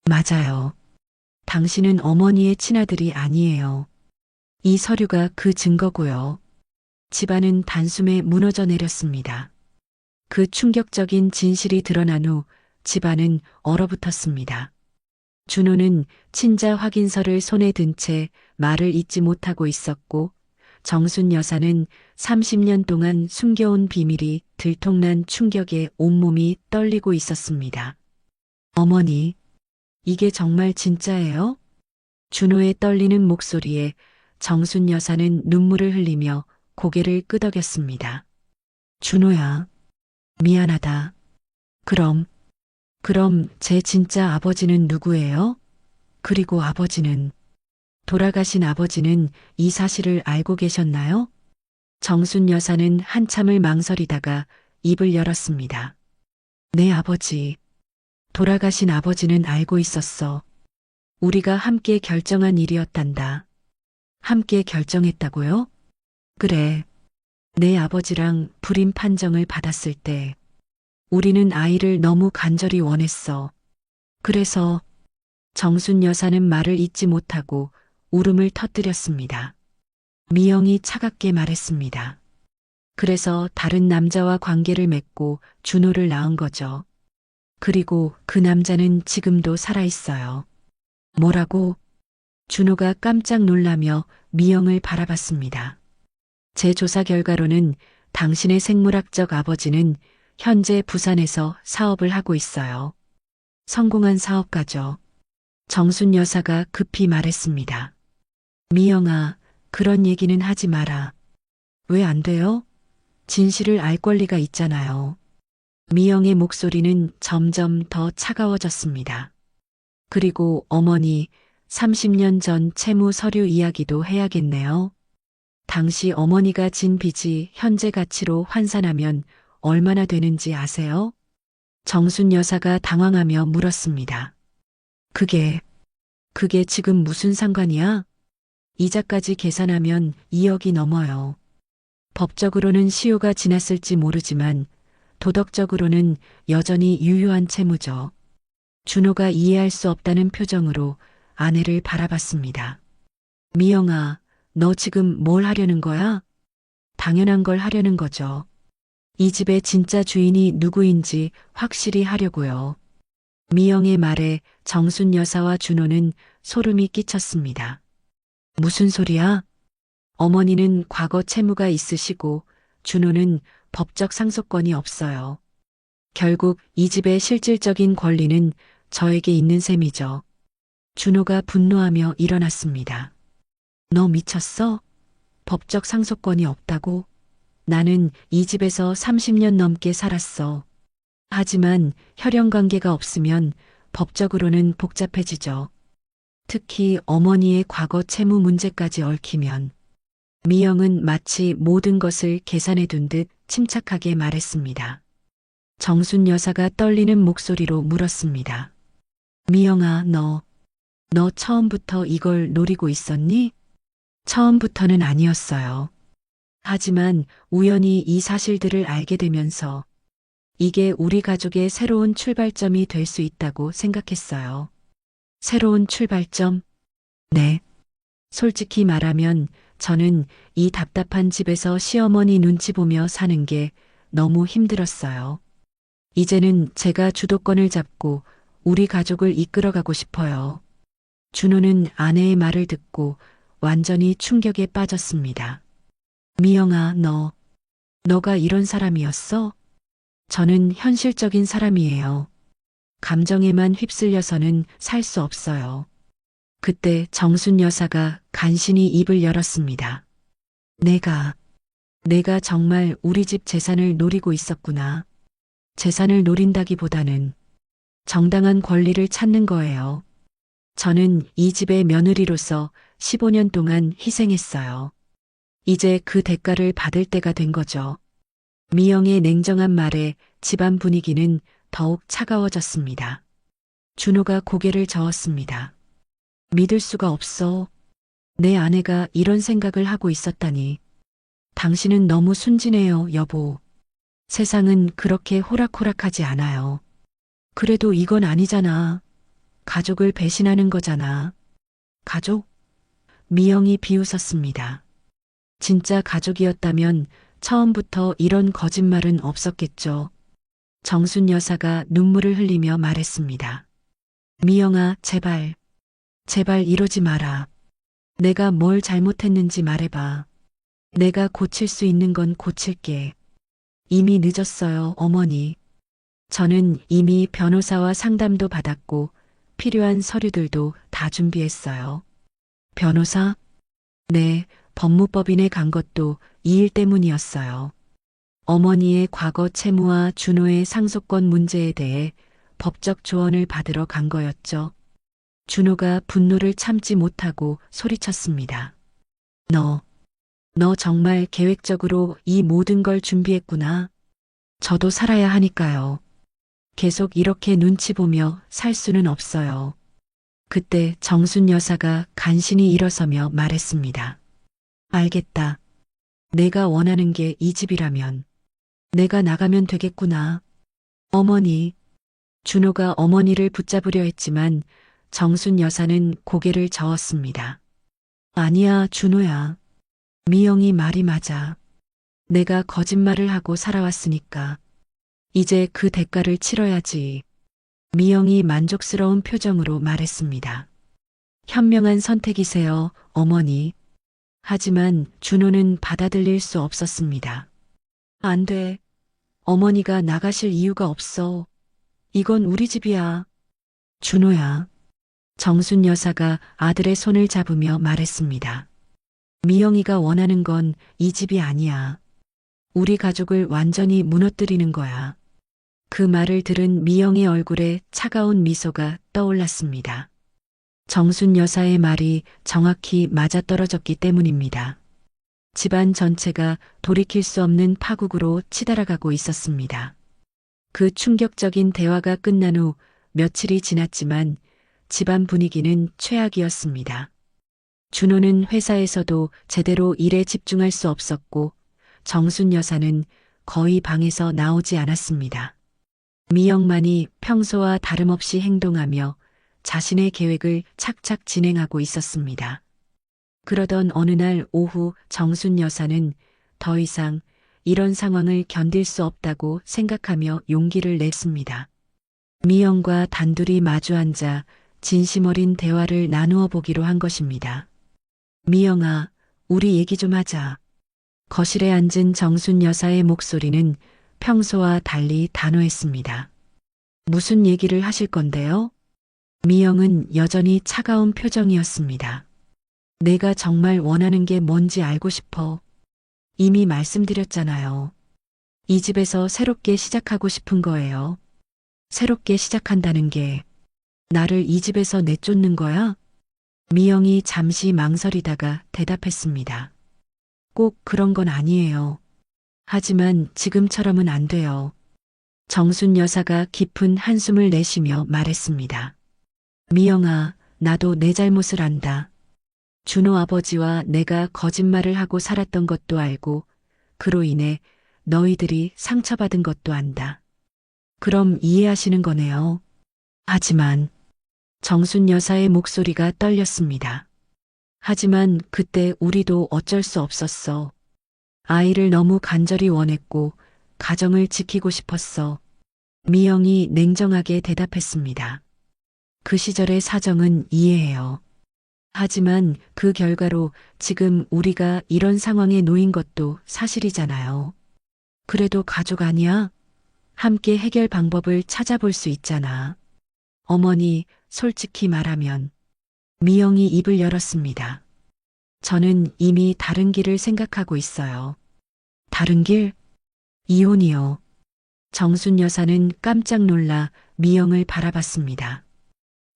맞아요. 당신은 어머니의 친아들이 아니에요. 이 서류가 그 증거고요. 집안은 단숨에 무너져 내렸습니다. 그 충격적인 진실이 드러난 후 집안은 얼어붙었습니다. 준호는 친자 확인서를 손에 든 채 말을 잇지 못하고 있었고 정순 여사는 30년 동안 숨겨온 비밀이 들통난 충격에 온몸이 떨리고 있었습니다. 어머니, 이게 정말 진짜예요? 준호의 떨리는 목소리에 정순 여사는 눈물을 흘리며 고개를 끄덕였습니다. 준호야, 미안하다. 그럼 제 진짜 아버지는 누구예요? 그리고 돌아가신 아버지는 이 사실을 알고 계셨나요? 정순 여사는 한참을 망설이다가 입을 열었습니다. 내 아버지, 돌아가신 아버지는 알고 있었어. 우리가 함께 결정한 일이었단다. 함께 결정했다고요? 그래. 내 아버지랑 불임 판정을 받았을 때 우리는 아이를 너무 간절히 원했어. 그래서 정순 여사는 말을 잇지 못하고 울음을 터뜨렸습니다. 미영이 차갑게 말했습니다. 그래서 다른 남자와 관계를 맺고 준호를 낳은 거죠. 그리고 그 남자는 지금도 살아있어요. 뭐라고? 준호가 깜짝 놀라며 미영을 바라봤습니다. 제 조사 결과로는 당신의 생물학적 아버지는 현재 부산에서 사업을 하고 있어요. 성공한 사업가죠. 정순 여사가 급히 말했습니다. 미영아, 그런 얘기는 하지 마라. 왜 안 돼요? 진실을 알 권리가 있잖아요. 미영의 목소리는 점점 더 차가워졌습니다. 그리고 어머니, 30년 전 채무 서류 이야기도 해야겠네요. 당시 어머니가 진 빚이 현재 가치로 환산하면 얼마나 되는지 아세요? 정순 여사가 당황하며 물었습니다. 그게 지금 무슨 상관이야? 이자까지 계산하면 2억이 넘어요. 법적으로는 시효가 지났을지 모르지만 도덕적으로는 여전히 유효한 채무죠. 준호가 이해할 수 없다는 표정으로 아내를 바라봤습니다. 미영아, 너 지금 뭘 하려는 거야? 당연한 걸 하려는 거죠. 이 집의 진짜 주인이 누구인지 확실히 하려고요. 미영의 말에 정순 여사와 준호는 소름이 끼쳤습니다. 무슨 소리야? 어머니는 과거 채무가 있으시고 준호는 법적 상속권이 없어요. 결국 이 집의 실질적인 권리는 저에게 있는 셈이죠. 준호가 분노하며 일어났습니다. 너 미쳤어? 법적 상속권이 없다고? 나는 이 집에서 30년 넘게 살았어. 하지만 혈연 관계가 없으면 법적으로는 복잡해지죠. 특히 어머니의 과거 채무 문제까지 얽히면. 미영은 마치 모든 것을 계산해 둔 듯 침착하게 말했습니다. 정순 여사가 떨리는 목소리로 물었습니다. 미영아, 너 처음부터 이걸 노리고 있었니? 처음부터는 아니었어요. 하지만 우연히 이 사실들을 알게 되면서 이게 우리 가족의 새로운 출발점이 될 수 있다고 생각했어요. 새로운 출발점? 네. 솔직히 말하면 저는 이 답답한 집에서 시어머니 눈치 보며 사는 게 너무 힘들었어요. 이제는 제가 주도권을 잡고 우리 가족을 이끌어가고 싶어요. 준호는 아내의 말을 듣고 완전히 충격에 빠졌습니다. 미영아, 너가 이런 사람이었어? 저는 현실적인 사람이에요. 감정에만 휩쓸려서는 살 수 없어요. 그때 정순 여사가 간신히 입을 열었습니다. 내가 정말 우리 집 재산을 노리고 있었구나. 재산을 노린다기보다는 정당한 권리를 찾는 거예요. 저는 이 집의 며느리로서 15년 동안 희생했어요. 이제 그 대가를 받을 때가 된 거죠. 미영의 냉정한 말에 집안 분위기는 더욱 차가워졌습니다. 준호가 고개를 저었습니다. 믿을 수가 없어. 내 아내가 이런 생각을 하고 있었다니. 당신은 너무 순진해요, 여보. 세상은 그렇게 호락호락하지 않아요. 그래도 이건 아니잖아. 가족을 배신하는 거잖아. 가족? 미영이 비웃었습니다. 진짜 가족이었다면 처음부터 이런 거짓말은 없었겠죠. 정순 여사가 눈물을 흘리며 말했습니다. 미영아, 제발 이러지 마라. 내가 뭘 잘못했는지 말해봐. 내가 고칠 수 있는 건 고칠게. 이미 늦었어요, 어머니. 저는 이미 변호사와 상담도 받았고 필요한 서류들도 다 준비했어요. 변호사? 네, 법무법인에 간 것도 이 일 때문이었어요. 어머니의 과거 채무와 준호의 상속권 문제에 대해 법적 조언을 받으러 간 거였죠. 준호가 분노를 참지 못하고 소리쳤습니다. 너 정말 계획적으로 이 모든 걸 준비했구나. 저도 살아야 하니까요. 계속 이렇게 눈치 보며 살 수는 없어요. 그때 정순 여사가 간신히 일어서며 말했습니다. 알겠다. 내가 원하는 게 이 집이라면 내가 나가면 되겠구나. 어머니. 준호가 어머니를 붙잡으려 했지만 정순 여사는 고개를 저었습니다. 아니야, 준호야. 미영이 말이 맞아. 내가 거짓말을 하고 살아왔으니까 이제 그 대가를 치러야지. 미영이 만족스러운 표정으로 말했습니다. 현명한 선택이세요, 어머니. 하지만 준호는 받아들일 수 없었습니다. 안 돼. 어머니가 나가실 이유가 없어. 이건 우리 집이야. 준호야. 정순 여사가 아들의 손을 잡으며 말했습니다. 미영이가 원하는 건 이 집이 아니야. 우리 가족을 완전히 무너뜨리는 거야. 그 말을 들은 미영의 얼굴에 차가운 미소가 떠올랐습니다. 정순 여사의 말이 정확히 맞아떨어졌기 때문입니다. 집안 전체가 돌이킬 수 없는 파국으로 치달아가고 있었습니다. 그 충격적인 대화가 끝난 후 며칠이 지났지만 집안 분위기는 최악이었습니다. 준호는 회사에서도 제대로 일에 집중할 수 없었고 정순 여사는 거의 방에서 나오지 않았습니다. 미영만이 평소와 다름없이 행동하며 자신의 계획을 착착 진행하고 있었습니다. 그러던 어느 날 오후 정순 여사는 더 이상 이런 상황을 견딜 수 없다고 생각하며 용기를 냈습니다. 미영과 단둘이 마주 앉아 진심 어린 대화를 나누어 보기로 한 것입니다. 미영아, 우리 얘기 좀 하자. 거실에 앉은 정순 여사의 목소리는 평소와 달리 단호했습니다. 무슨 얘기를 하실 건데요? 미영은 여전히 차가운 표정이었습니다. 내가 정말 원하는 게 뭔지 알고 싶어. 이미 말씀드렸잖아요. 이 집에서 새롭게 시작하고 싶은 거예요. 새롭게 시작한다는 게 나를 이 집에서 내쫓는 거야? 미영이 잠시 망설이다가 대답했습니다. 꼭 그런 건 아니에요. 하지만 지금처럼은 안 돼요. 정순 여사가 깊은 한숨을 내쉬며 말했습니다. 미영아, 나도 내 잘못을 안다. 준호 아버지와 내가 거짓말을 하고 살았던 것도 알고 그로 인해 너희들이 상처받은 것도 안다. 그럼 이해하시는 거네요. 하지만 정순 여사의 목소리가 떨렸습니다. 하지만 그때 우리도 어쩔 수 없었어. 아이를 너무 간절히 원했고 가정을 지키고 싶었어. 미영이 냉정하게 대답했습니다. 그 시절의 사정은 이해해요. 하지만 그 결과로 지금 우리가 이런 상황에 놓인 것도 사실이잖아요. 그래도 가족 아니야? 함께 해결 방법을 찾아볼 수 있잖아. 어머니, 솔직히 말하면 미영이 입을 열었습니다. 저는 이미 다른 길을 생각하고 있어요. 다른 길? 이혼이요. 정순 여사는 깜짝 놀라 미영을 바라봤습니다.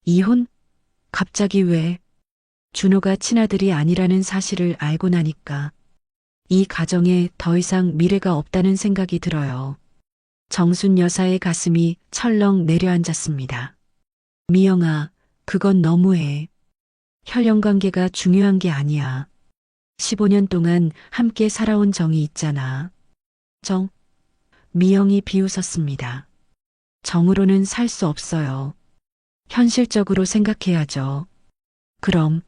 이혼? 갑자기 왜? 준호가 친아들이 아니라는 사실을 알고 나니까 이 가정에 더 이상 미래가 없다는 생각이 들어요. 정순 여사의 가슴이 철렁 내려앉았습니다. 미영아, 그건 너무해. 혈연 관계가 중요한 게 아니야. 15년 동안 함께 살아온 정이 있잖아. 정? 미영이 비웃었습니다. 정으로는 살 수 없어요. 현실적으로 생각해야죠. 그럼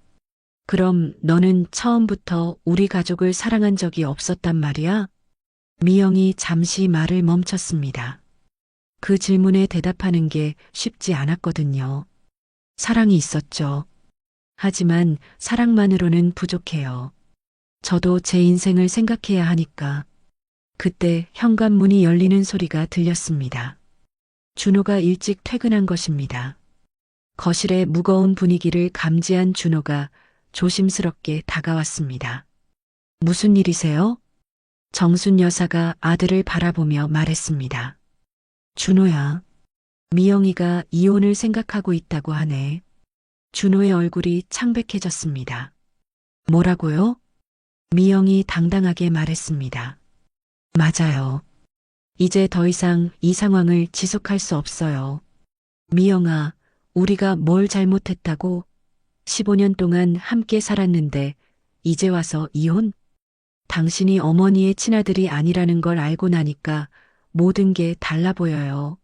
너는 처음부터 우리 가족을 사랑한 적이 없었단 말이야? 미영이 잠시 말을 멈췄습니다. 그 질문에 대답하는 게 쉽지 않았거든요. 사랑이 있었죠. 하지만 사랑만으로는 부족해요. 저도 제 인생을 생각해야 하니까. 그때 현관문이 열리는 소리가 들렸습니다. 준호가 일찍 퇴근한 것입니다. 거실의 무거운 분위기를 감지한 준호가 조심스럽게 다가왔습니다. 무슨 일이세요? 정순 여사가 아들을 바라보며 말했습니다. 준호야, 미영이가 이혼을 생각하고 있다고 하네. 준호의 얼굴이 창백해졌습니다. 뭐라고요? 미영이 당당하게 말했습니다. 맞아요. 이제 더 이상 이 상황을 지속할 수 없어요. 미영아, 우리가 뭘 잘못했다고? 15년 동안 함께 살았는데 이제 와서 이혼? 당신이 어머니의 친아들이 아니라는 걸 알고 나니까 모든 게 달라 보여요.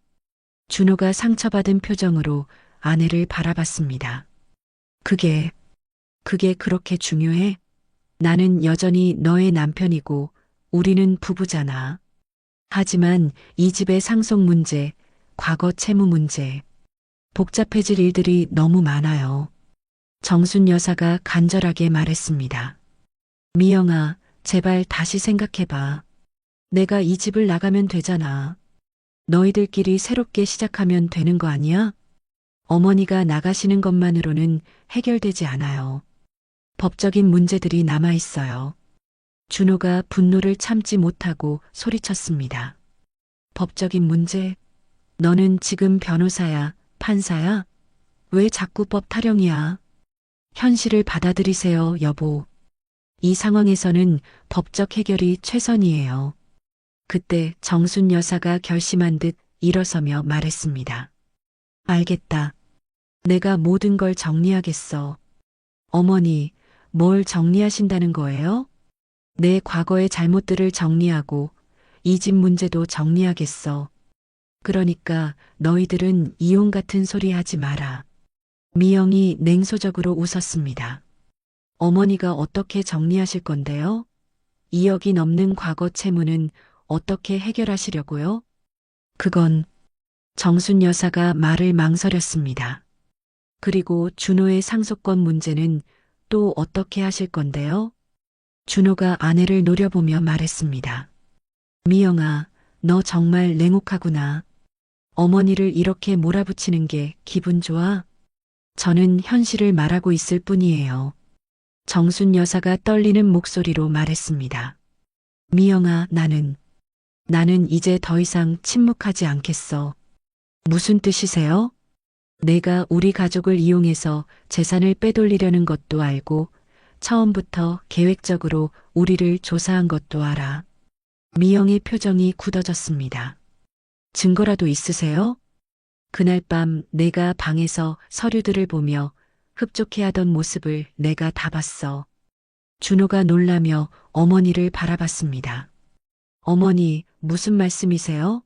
준호가 상처받은 표정으로 아내를 바라봤습니다. 그게 그렇게 중요해? 나는 여전히 너의 남편이고 우리는 부부잖아. 하지만 이 집의 상속 문제, 과거 채무 문제, 복잡해질 일들이 너무 많아요. 정순 여사가 간절하게 말했습니다. 미영아, 제발 다시 생각해봐. 내가 이 집을 나가면 되잖아. 너희들끼리 새롭게 시작하면 되는 거 아니야? 어머니가 나가시는 것만으로는 해결되지 않아요. 법적인 문제들이 남아 있어요. 준호가 분노를 참지 못하고 소리쳤습니다. 법적인 문제? 너는 지금 변호사야, 판사야? 왜 자꾸 법 타령이야? 현실을 받아들이세요, 여보. 이 상황에서는 법적 해결이 최선이에요. 그때 정순 여사가 결심한 듯 일어서며 말했습니다. 알겠다. 내가 모든 걸 정리하겠어. 어머니, 뭘 정리하신다는 거예요? 내 과거의 잘못들을 정리하고 이 집 문제도 정리하겠어. 그러니까 너희들은 이혼 같은 소리 하지 마라. 미영이 냉소적으로 웃었습니다. 어머니가 어떻게 정리하실 건데요? 2억이 넘는 과거 채무는 어떻게 해결하시려고요? 그건 정순 여사가 말을 망설였습니다. 그리고 준호의 상속권 문제는 또 어떻게 하실 건데요? 준호가 아내를 노려보며 말했습니다. 미영아, 너 정말 냉혹하구나. 어머니를 이렇게 몰아붙이는 게 기분 좋아? 저는 현실을 말하고 있을 뿐이에요. 정순 여사가 떨리는 목소리로 말했습니다. 미영아, 나는 이제 더 이상 침묵하지 않겠어. 무슨 뜻이세요? 내가 우리 가족을 이용해서 재산을 빼돌리려는 것도 알고 처음부터 계획적으로 우리를 조사한 것도 알아. 미영의 표정이 굳어졌습니다. 증거라도 있으세요? 그날 밤 내가 방에서 서류들을 보며 흡족해하던 모습을 내가 다 봤어. 준호가 놀라며 어머니를 바라봤습니다. 어머니, 무슨 말씀이세요?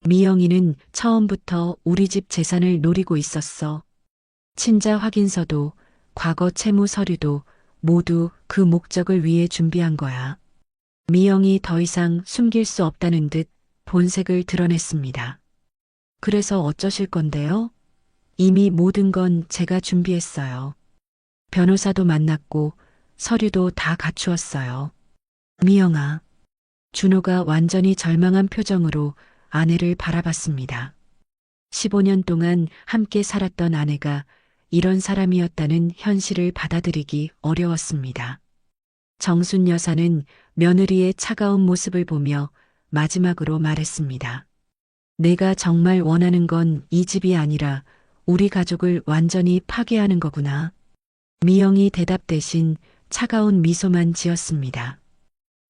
미영이는 처음부터 우리 집 재산을 노리고 있었어. 친자 확인서도 과거 채무 서류도 모두 그 목적을 위해 준비한 거야. 미영이 더 이상 숨길 수 없다는 듯 본색을 드러냈습니다. 그래서 어쩌실 건데요? 이미 모든 건 제가 준비했어요. 변호사도 만났고 서류도 다 갖추었어요. 미영아. 준호가 완전히 절망한 표정으로 아내를 바라봤습니다. 15년 동안 함께 살았던 아내가 이런 사람이었다는 현실을 받아들이기 어려웠습니다. 정순 여사는 며느리의 차가운 모습을 보며 마지막으로 말했습니다. 내가 정말 원하는 건 이 집이 아니라 우리 가족을 완전히 파괴하는 거구나. 미영이 대답 대신 차가운 미소만 지었습니다.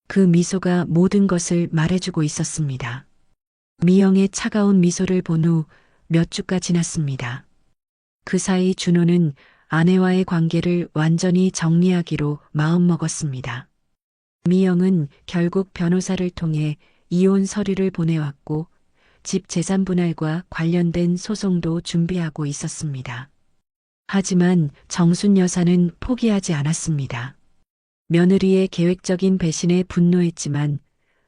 그 미소가 모든 것을 말해주고 있었습니다. 미영의 차가운 미소를 본 후 몇 주가 지났습니다. 그 사이 준호는 아내와의 관계를 완전히 정리하기로 마음먹었습니다. 미영은 결국 변호사를 통해 이혼 서류를 보내왔고 집 재산 분할과 관련된 소송도 준비하고 있었습니다. 하지만 정순 여사는 포기하지 않았습니다. 며느리의 계획적인 배신에 분노했지만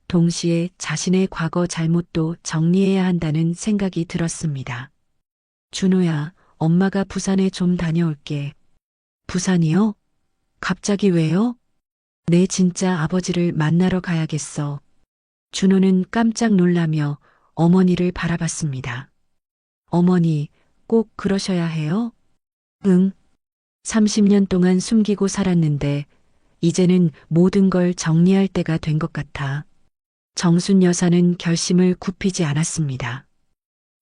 동시에 자신의 과거 잘못도 정리해야 한다는 생각이 들었습니다. 준호야, 엄마가 부산에 좀 다녀올게. 부산이요? 갑자기 왜요? 내 진짜 아버지를 만나러 가야겠어. 준호는 깜짝 놀라며 어머니를 바라봤습니다. 어머니, 꼭 그러셔야 해요? 응. 30년 동안 숨기고 살았는데 이제는 모든 걸 정리할 때가 된 것 같아. 정순 여사는 결심을 굽히지 않았습니다.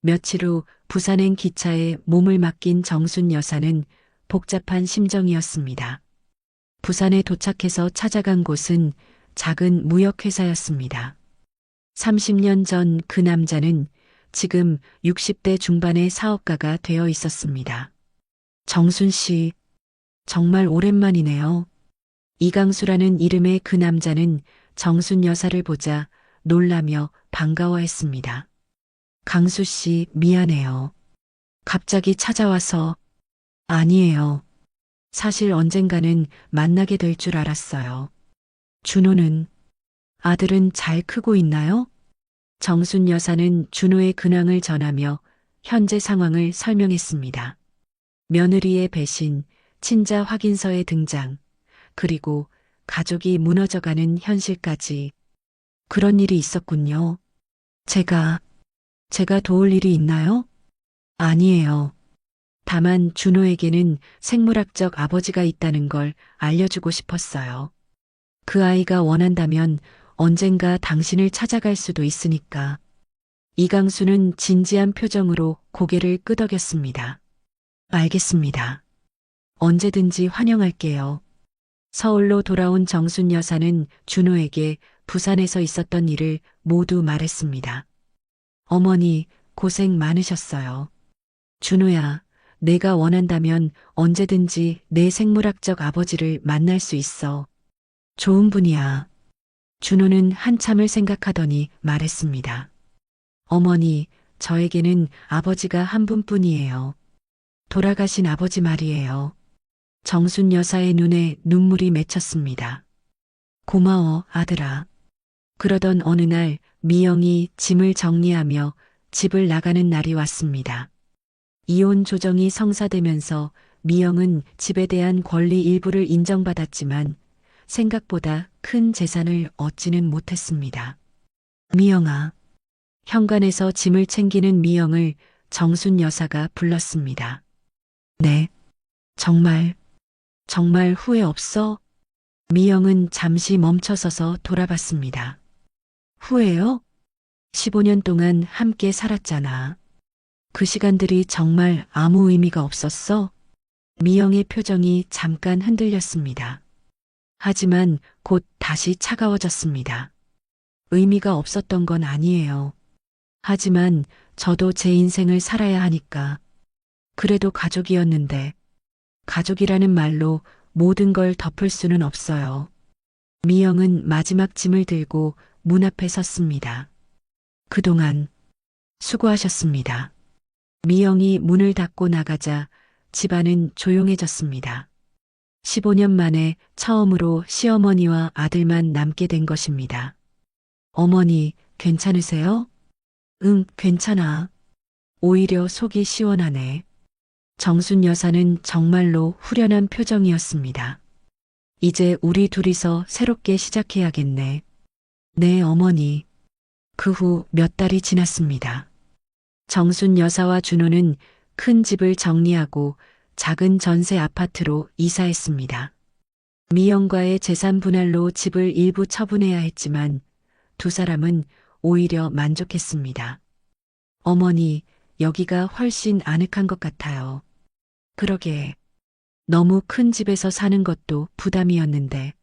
며칠 후 부산행 기차에 몸을 맡긴 정순 여사는 복잡한 심정이었습니다. 부산에 도착해서 찾아간 곳은 작은 무역회사였습니다. 30년 전 그 남자는 지금 60대 중반의 사업가가 되어 있었습니다. 정순 씨, 정말 오랜만이네요. 이강수라는 이름의 그 남자는 정순 여사를 보자 놀라며 반가워했습니다. 강수 씨, 미안해요. 갑자기 찾아와서 아니에요. 사실 언젠가는 만나게 될 줄 알았어요. 준호는 아들은 잘 크고 있나요? 정순 여사는 준호의 근황을 전하며 현재 상황을 설명했습니다. 며느리의 배신, 친자 확인서의 등장, 그리고 가족이 무너져가는 현실까지 그런 일이 있었군요. 제가 도울 일이 있나요? 아니에요. 다만 준호에게는 생물학적 아버지가 있다는 걸 알려주고 싶었어요. 그 아이가 원한다면 언젠가 당신을 찾아갈 수도 있으니까. 이강수는 진지한 표정으로 고개를 끄덕였습니다. 알겠습니다. 언제든지 환영할게요. 서울로 돌아온 정순 여사는 준호에게 부산에서 있었던 일을 모두 말했습니다. 어머니, 고생 많으셨어요. 준호야, 내가 원한다면 언제든지 내 생물학적 아버지를 만날 수 있어. 좋은 분이야. 준호는 한참을 생각하더니 말했습니다. 어머니, 저에게는 아버지가 한 분뿐이에요. 돌아가신 아버지 말이에요. 정순 여사의 눈에 눈물이 맺혔습니다. 고마워, 아들아. 그러던 어느 날 미영이 짐을 정리하며 집을 나가는 날이 왔습니다. 이혼 조정이 성사되면서 미영은 집에 대한 권리 일부를 인정받았지만 생각보다 큰 재산을 얻지는 못했습니다. 미영아. 현관에서 짐을 챙기는 미영을 정순 여사가 불렀습니다. 네. 정말 후회 없어? 미영은 잠시 멈춰서서 돌아봤습니다. 후회요? 15년 동안 함께 살았잖아. 그 시간들이 정말 아무 의미가 없었어? 미영의 표정이 잠깐 흔들렸습니다. 하지만 곧 다시 차가워졌습니다. 의미가 없었던 건 아니에요. 하지만 저도 제 인생을 살아야 하니까. 그래도 가족이었는데, 가족이라는 말로 모든 걸 덮을 수는 없어요. 미영은 마지막 짐을 들고 문 앞에 섰습니다. 그동안 수고하셨습니다. 미영이 문을 닫고 나가자 집안은 조용해졌습니다. 15년 만에 처음으로 시어머니와 아들만 남게 된 것입니다. 어머니, 괜찮으세요? 응, 괜찮아. 오히려 속이 시원하네. 정순 여사는 정말로 후련한 표정이었습니다. 이제 우리 둘이서 새롭게 시작해야겠네. 네, 어머니. 그 후 몇 달이 지났습니다. 정순 여사와 준호는 큰 집을 정리하고 작은 전세 아파트로 이사했습니다. 미영과의 재산 분할로 집을 일부 처분해야 했지만 두 사람은 오히려 만족했습니다. 어머니, 여기가 훨씬 아늑한 것 같아요. 그러게. 너무 큰 집에서 사는 것도 부담이었는데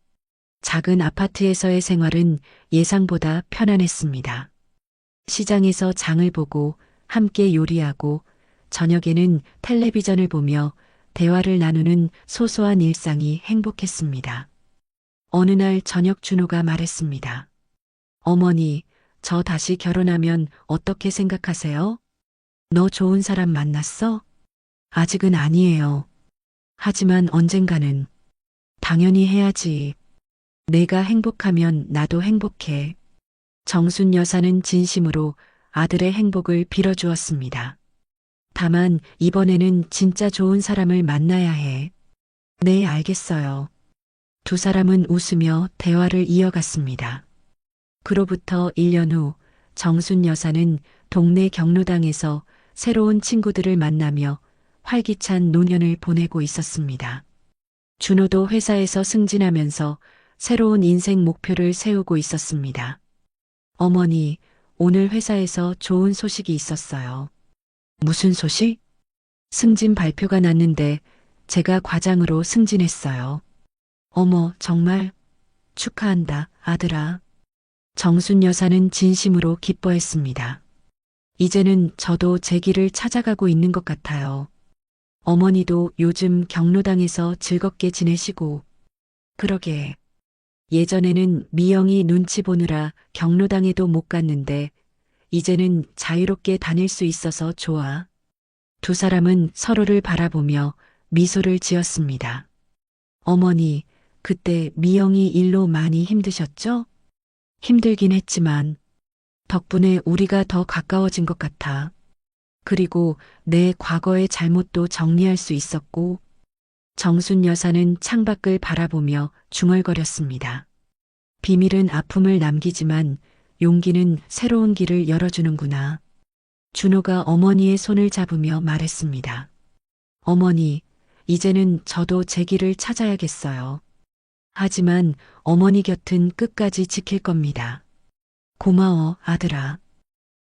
작은 아파트에서의 생활은 예상보다 편안했습니다. 시장에서 장을 보고 함께 요리하고 저녁에는 텔레비전을 보며 대화를 나누는 소소한 일상이 행복했습니다. 어느 날 저녁 준호가 말했습니다. 어머니, 저 다시 결혼하면 어떻게 생각하세요? 너 좋은 사람 만났어? 아직은 아니에요. 하지만 언젠가는 당연히 해야지. 내가 행복하면 나도 행복해. 정순 여사는 진심으로 아들의 행복을 빌어주었습니다. 다만 이번에는 진짜 좋은 사람을 만나야 해. 네, 알겠어요. 두 사람은 웃으며 대화를 이어갔습니다. 그로부터 1년 후 정순 여사는 동네 경로당에서 새로운 친구들을 만나며 활기찬 노년을 보내고 있었습니다. 준호도 회사에서 승진하면서 새로운 인생 목표를 세우고 있었습니다. 어머니, 오늘 회사에서 좋은 소식이 있었어요. 무슨 소식? 승진 발표가 났는데 제가 과장으로 승진했어요. 어머, 정말 축하한다, 아들아. 정순 여사는 진심으로 기뻐했습니다. 이제는 저도 제 길을 찾아가고 있는 것 같아요. 어머니도 요즘 경로당에서 즐겁게 지내시고. 그러게. 예전에는 미영이 눈치 보느라 경로당에도 못 갔는데 이제는 자유롭게 다닐 수 있어서 좋아. 두 사람은 서로를 바라보며 미소를 지었습니다. 어머니, 그때 미영이 일로 많이 힘드셨죠? 힘들긴 했지만 덕분에 우리가 더 가까워진 것 같아. 그리고 내 과거의 잘못도 정리할 수 있었고, 정순 여사는 창밖을 바라보며 중얼거렸습니다. 비밀은 아픔을 남기지만 용기는 새로운 길을 열어주는구나. 준호가 어머니의 손을 잡으며 말했습니다. 어머니, 이제는 저도 제 길을 찾아야겠어요. 하지만 어머니 곁은 끝까지 지킬 겁니다. 고마워, 아들아.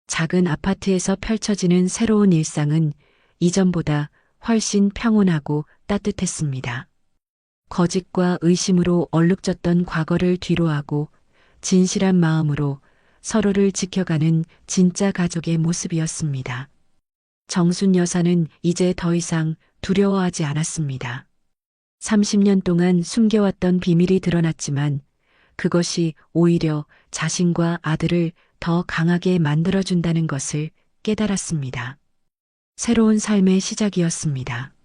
작은 아파트에서 펼쳐지는 새로운 일상은 이전보다 훨씬 평온하고 따뜻했습니다. 거짓과 의심으로 얼룩졌던 과거를 뒤로하고 진실한 마음으로 서로를 지켜가는 진짜 가족의 모습이었습니다. 정순 여사는 이제 더 이상 두려워하지 않았습니다. 30년 동안 숨겨왔던 비밀이 드러났지만 그것이 오히려 자신과 아들을 더 강하게 만들어준다는 것을 깨달았습니다. 새로운 삶의 시작이었습니다.